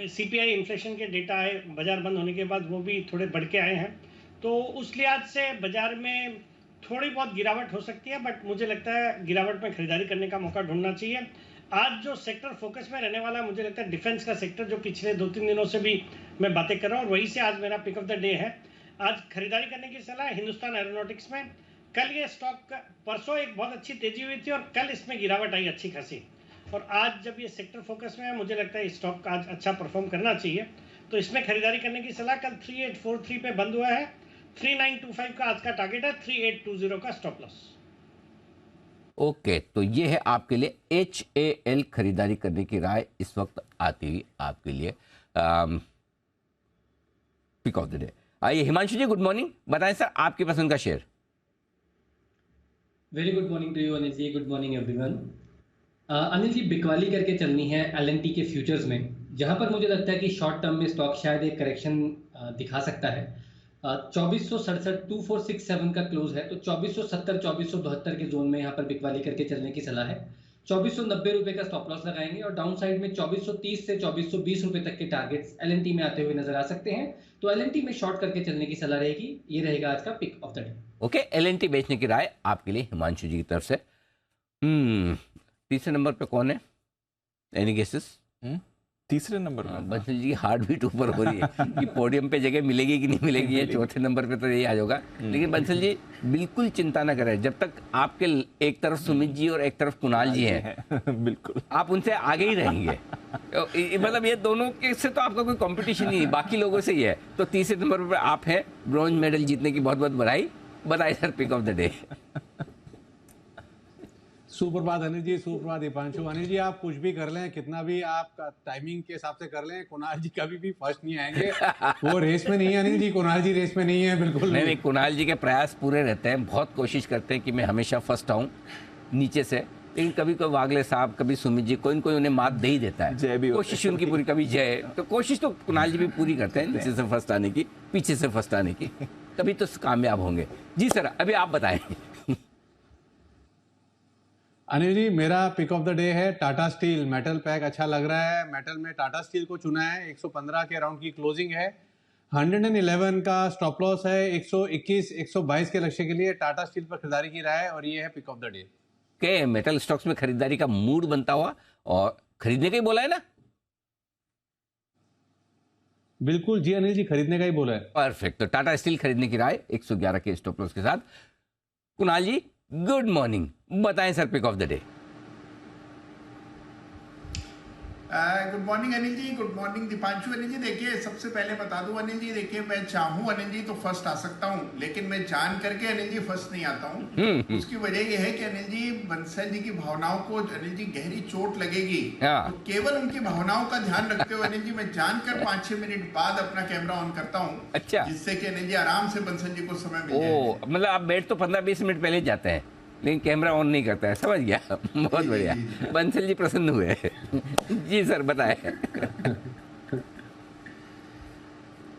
सीपीआई इन्फ्लेशन के डेटा आए बाजार बंद होने के बाद, वो भी थोड़े बढ़ के आए हैं। तो उस लिहाज से बाजार में थोड़ी बहुत गिरावट हो सकती है, बट मुझे लगता है गिरावट में खरीदारी करने का मौका ढूंढना चाहिए। आज जो सेक्टर फोकस में रहने वाला, मुझे लगता है डिफेंस का सेक्टर, जो पिछले 2-3 दिनों से भी मैं बातें कर रहा हूँ, और वहीं से आज मेरा पिक ऑफ द डे है। आज खरीदारी करने की सलाह हिंदुस्तान एरोनॉटिक्स में। कल ये स्टॉक, परसों एक बहुत अच्छी तेजी हुई थी और कल इसमें गिरावट आई अच्छी खासी, और आज जब ये सेक्टर फोकस में है, मुझे लगता है इस स्टॉक का आज अच्छा परफॉर्म करना चाहिए, तो इसमें खरीदारी करने की सलाह। कल 3843 पे बंद हुआ है। 3925 का आज का टारगेट है, 3820 का स्टॉप लॉस। ओके, तो ये है आपके लिए HAL खरीदारी करने की राय इस वक्त आती हुई आपके लिए पिक ऑफ द डे। आइए हिमांशु जी, गुड मॉर्निंग, बताएं सर आपकी पसंद का share. Very good morning to you Anil ji, good morning everyone. Anil ji, बिकवाली करके चलनी है LNT के फ्यूचर्स में, जहां पर मुझे लगता है कि शॉर्ट टर्म में स्टॉक शायद एक करेक्शन दिखा सकता है। 2467 2467 का क्लोज है, तो 2470 2472 के जोन में यहाँ पर बिकवाली करके चलने की सलाह है। 2490 रुपये का स्टॉप लॉस लगाएंगे, और डाउन साइड में 2430 से 2420 रुपये तक के टारगेट्स LNT में आते हुए नजर आ सकते हैं। तो LNT में शॉर्ट करके चलने की सलाह रहेगी। ये रहेगा आज का pick of the day. Okay, LNT बेचने की राय आपके लिए हिमांशु जी की तरफ से। तीसरे नंबर पे कौन है? Any guesses? तीसरे नंबर में बंसल जी की हार्ट बीट ऊपर हो रही है कि पोडियम पे जगह मिलेगी कि नहीं मिलेगी, ये चौथे नंबर पे तो यही आ जाएगा। लेकिन बंसल जी बिल्कुल चिंता ना करें, जब तक आपके एक तरफ सुमित जी और एक तरफ कुणाल जी हैं बिल्कुल आप उनसे आगे ही रहेंगे। मतलब ये दोनों के से तो आपका कोई कंपटीशन नहीं है, बाकी लोगों से ही है। तो तीसरे नंबर पर आप हैं, ब्रॉन्ज मेडल जीतने की बहुत बहुत बधाई। बताइए sir pick of the day. सुप्रभात अनिल जी, सुप्रभात दीपांशु। अनिल जी आप कुछ भी कर लें, कितना भी आप टाइमिंग के हिसाब से कर लें, कुणाल जी कभी भी फर्स्ट नहीं आएंगे। वो रेस में नहीं है अनिल जी, कुणाल जी रेस में नहीं है, बिल्कुल नहीं, कुणाल जी के प्रयास पूरे रहते हैं, बहुत कोशिश करते हैं कि मैं हमेशा फर्स्ट आऊं नीचे से, लेकिन कभी कोई वागले साहब, कभी सुमित जी, कोई न कोई उन्हें मात दे ही देता है। जय भी कोशिश उनकी पूरी, कभी जय, तो कोशिश तो कुणाल जी भी पूरी करते हैं नीचे से फर्स्ट आने की, पीछे से फर्स्ट आने की, कभी तो कामयाब होंगे। जी सर, अभी आप बताएं। अनिल जी मेरा पिक ऑफ द डे है टाटा स्टील। मेटल पैक अच्छा लग रहा है, मेटल में टाटा स्टील को चुना है। 115 के अराउंड की क्लोजिंग है, 111 का स्टॉप लॉस है, 121 122 के लक्ष्य के लिए टाटा स्टील पर खरीदारी की राय है, और ये है पिक ऑफ द डे। के मेटल स्टॉक्स में खरीदारी का मूड बनता हुआ, और खरीदने का ही बोला है ना? बिल्कुल जी अनिल जी, खरीदने का ही बोला है। परफेक्ट, तो टाटा स्टील खरीदने की राय 111 के स्टॉप लॉस के साथ। कुणाल जी गुड मॉर्निंग, बताएं sir pick of the day. Good morning Anil ji, good morning Deepanshu. Anil ji देखिए, सबसे पहले बता दूं अनिल जी, देखिए मैं चाहूं अनिल जी तो फर्स्ट आ सकता हूं, लेकिन मैं जान करके अनिल जी फर्स्ट नहीं आता हूं। उसकी वजह यह है कि अनिल जी बंसल जी की भावनाओं को अनिल जी गहरी चोट लगेगी, तो केवल उनकी भावनाओं का ध्यान रखते हुए अनिल जी मैं जानकर 5-6 मिनट बाद अपना कैमरा ऑन करता हूँ। अच्छा, जिससे कि अनिल जी आराम से बंसल जी को समय मिल जाए। मतलब आप बैठ तो 15-20 मिनट पहले जाते हैं, लेकिन कैमरा ऑन नहीं करता है, समझ गया। बहुत बढ़िया, बंसल जी प्रसन्न हुए। जी सर बताएं।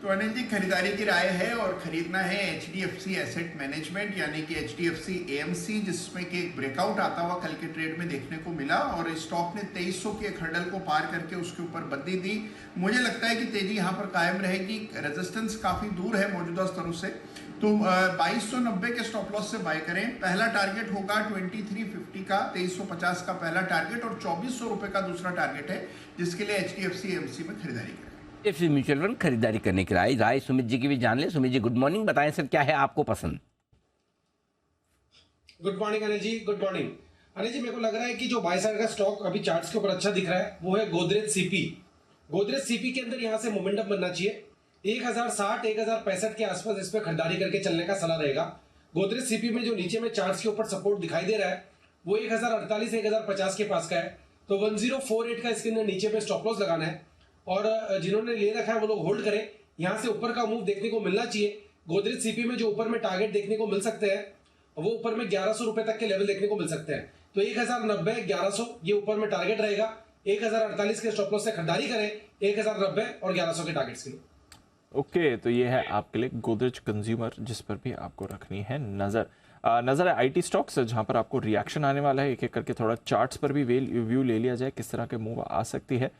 तो अनिल जी खरीदारी की राय है, और खरीदना है HDFC एसेट मैनेजमेंट यानी कि HDFC AMC, जिसमें कि एक ब्रेकआउट आता हुआ कल के ट्रेड में देखने को मिला, और स्टॉक ने 2300 के एक हर्डल को पार करके उसके ऊपर बंदी दी। मुझे लगता है कि तेजी यहाँ पर कायम रहेगी, रेजिस्टेंस काफी दूर है मौजूदा स्तरों से, तो 2290 के स्टॉप लॉस से बाय करें। पहला टारगेट होगा 2350 का, 2350 का पहला टारगेट, और 2400 रुपए का दूसरा टारगेट है, जिसके लिए HDFC AMC में खरीदारी करें। HDFC म्यूचुअल फंड खरीदारी करने की राय सुमित जी की भी जान ले। सुमित जी गुड मॉर्निंग, बताएं सर क्या है आपको पसंद। Good morning Anil ji, good morning Anil जी। मेरे को लग रहा है कि जो बाय साइड का स्टॉक अभी चार्ट्स के ऊपर अच्छा दिख रहा है वो है गोदरेज सीपी। गोदरेज सीपी के अंदर यहाँ से मोमेंटम बनना चाहिए, 1060 1065 के आसपास इस पे खरीदारी करके चलने का सलाह रहेगा। गोदरेज सीपी में जो नीचे में चार्ट्स के ऊपर सपोर्ट दिखाई दे रहा है वो 1048 1050 के पास का है, तो 1048 का इसके अंदर नीचे में स्टॉप लॉस लगाना है, और जिन्होंने ले रखा है वो लोग होल्ड करें। यहाँ से ऊपर का मूव देखने को मिलना चाहिए। गोदरेज सीपी में जो ऊपर में टारगेट देखने को मिल सकते हैं वो ऊपर में 1100 रुपए तक के लेवल देखने को मिल सकते हैं, तो 1090 1100 ये ऊपर में टारगेट रहेगा। 1048 के स्टॉप लॉस से खरीदारी करें, 1090 और 1100 के टारगेट्स के लिए। ओके, तो ये है आपके लिए गोदरेज कंज्यूमर, जिस पर भी आपको रखनी है नजर। नजर है IT स्टॉक्स, जहां पर आपको रिएक्शन आने वाला है। एक एक करके थोड़ा चार्ट्स पर भी व्यू ले लिया जाए, किस तरह के मूव आ सकती है।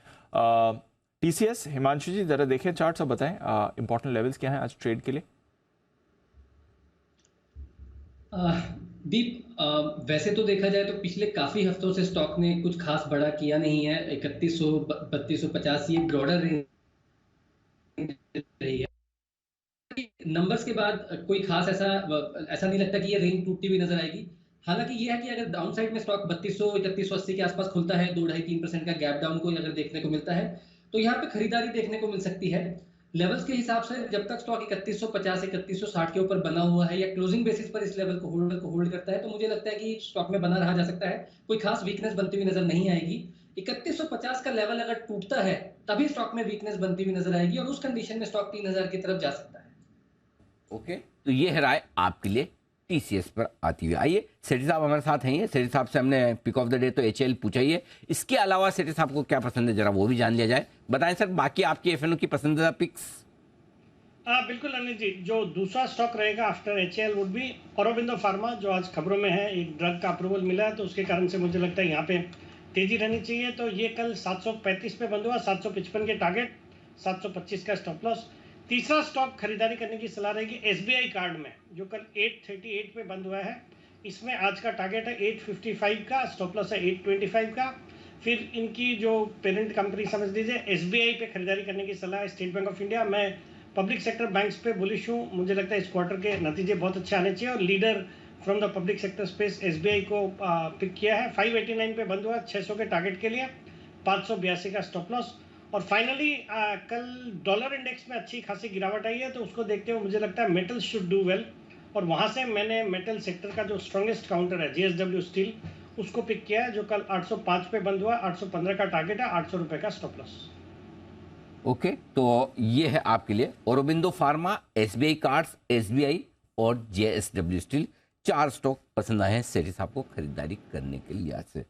TCS, हिमांशु जी जरा देखें चार्ट्स और बताएं इंपॉर्टेंट लेवल्स क्या हैं आज ट्रेड के लिए। दीप, वैसे तो देखा जाए तो पिछले काफी हफ्तों से स्टॉक ने कुछ खास बड़ा किया नहीं है। 3100 3250 ये ब्रॉडर रेंज रही है। नंबर्स के बाद कोई खास ऐसा नहीं लगता कि ये रेंज टूटती हुई नजर आएगी। हालांकि ये है कि अगर डाउन साइड में स्टॉक 3200 3180 के आसपास खुलता है, 2-2.5-3% का गैप डाउन को अगर देखने को मिलता है, तो यहाँ पे खरीदारी देखने को मिल सकती है। लेवल्स के हिसाब से जब तक स्टॉक 3150 3160 के ऊपर बना हुआ है या क्लोजिंग बेसिस पर इस लेवल को होल्ड करता है, तो मुझे लगता है कि स्टॉक में बना रहा जा सकता है। कोई खास वीकनेस बनती हुई नजर नहीं आएगी। 3150 का लेवल अगर टूटता है तभी स्टॉक में वीकनेस बनती हुई नजर आएगी, और उस कंडीशन में स्टॉक 3000 की तरफ जा सकता है। ओके, तो ये है राय आपके लिए TCS पर आती हुई। आइए सेठी साहब हमारे साथ हैं। सेठी साहब से हमने पिक ऑफ द डे तो HL पूछा ही है, इसके अलावा सेठी साहब को क्या पसंद है जरा वो भी जान लिया जाए। बताएं सर बाकी आपकी FNO की पसंदीदा पिक्स। बिल्कुल अनिल जी, जो दूसरा स्टॉक रहेगा after HL would be Aurobindo pharma, जो आज खबरों में है, एक ड्रग का अप्रूवल मिला है, तो उसके कारण से मुझे लगता है यहाँ पे तेजी रहनी चाहिए। तो ये कल 735 पे बंद हुआ, 755 के टारगेट, 725 का स्टॉप लॉस। तीसरा स्टॉक खरीदारी करने की सलाह रहेगी SBI कार्ड में, जो कल 838 पे बंद हुआ है। इसमें आज का टारगेट है 855 का, स्टॉप लॉस है 825 का। फिर इनकी जो पेरेंट कंपनी समझ लीजिए SBI पे खरीदारी करने की सलाह है, स्टेट बैंक ऑफ इंडिया। मैं पब्लिक सेक्टर बैंक्स पे बुलिश हूँ, मुझे लगता है इस क्वार्टर के नतीजे बहुत अच्छे आने चाहिए और leader from the public sector space SBI को पिक किया है। 589 पे बंद हुआ 600 के टारगेट के लिए, 582 का स्टॉप लॉस। और फाइनली कल डॉलर इंडेक्स में अच्छी खासी गिरावट आई है, तो उसको देखते हुए मुझे लगता है मेटल शुड डू वेल, और वहाँ से मैंने मेटल सेक्टर का जो स्ट्रॉन्गेस्ट काउंटर है JSW स्टील, उसको पिक किया है, जो कल 805 पे बंद हुआ, 815 का टारगेट है, 800 रुपये का स्टॉप लॉस। ओके, तो ये है आपके लिए Aurobindo pharma, SBI cards, SBI और JSW स्टील, 4 स्टॉक पसंद आए हैं सेठी साहब को खरीदारी करने के लिए आज से।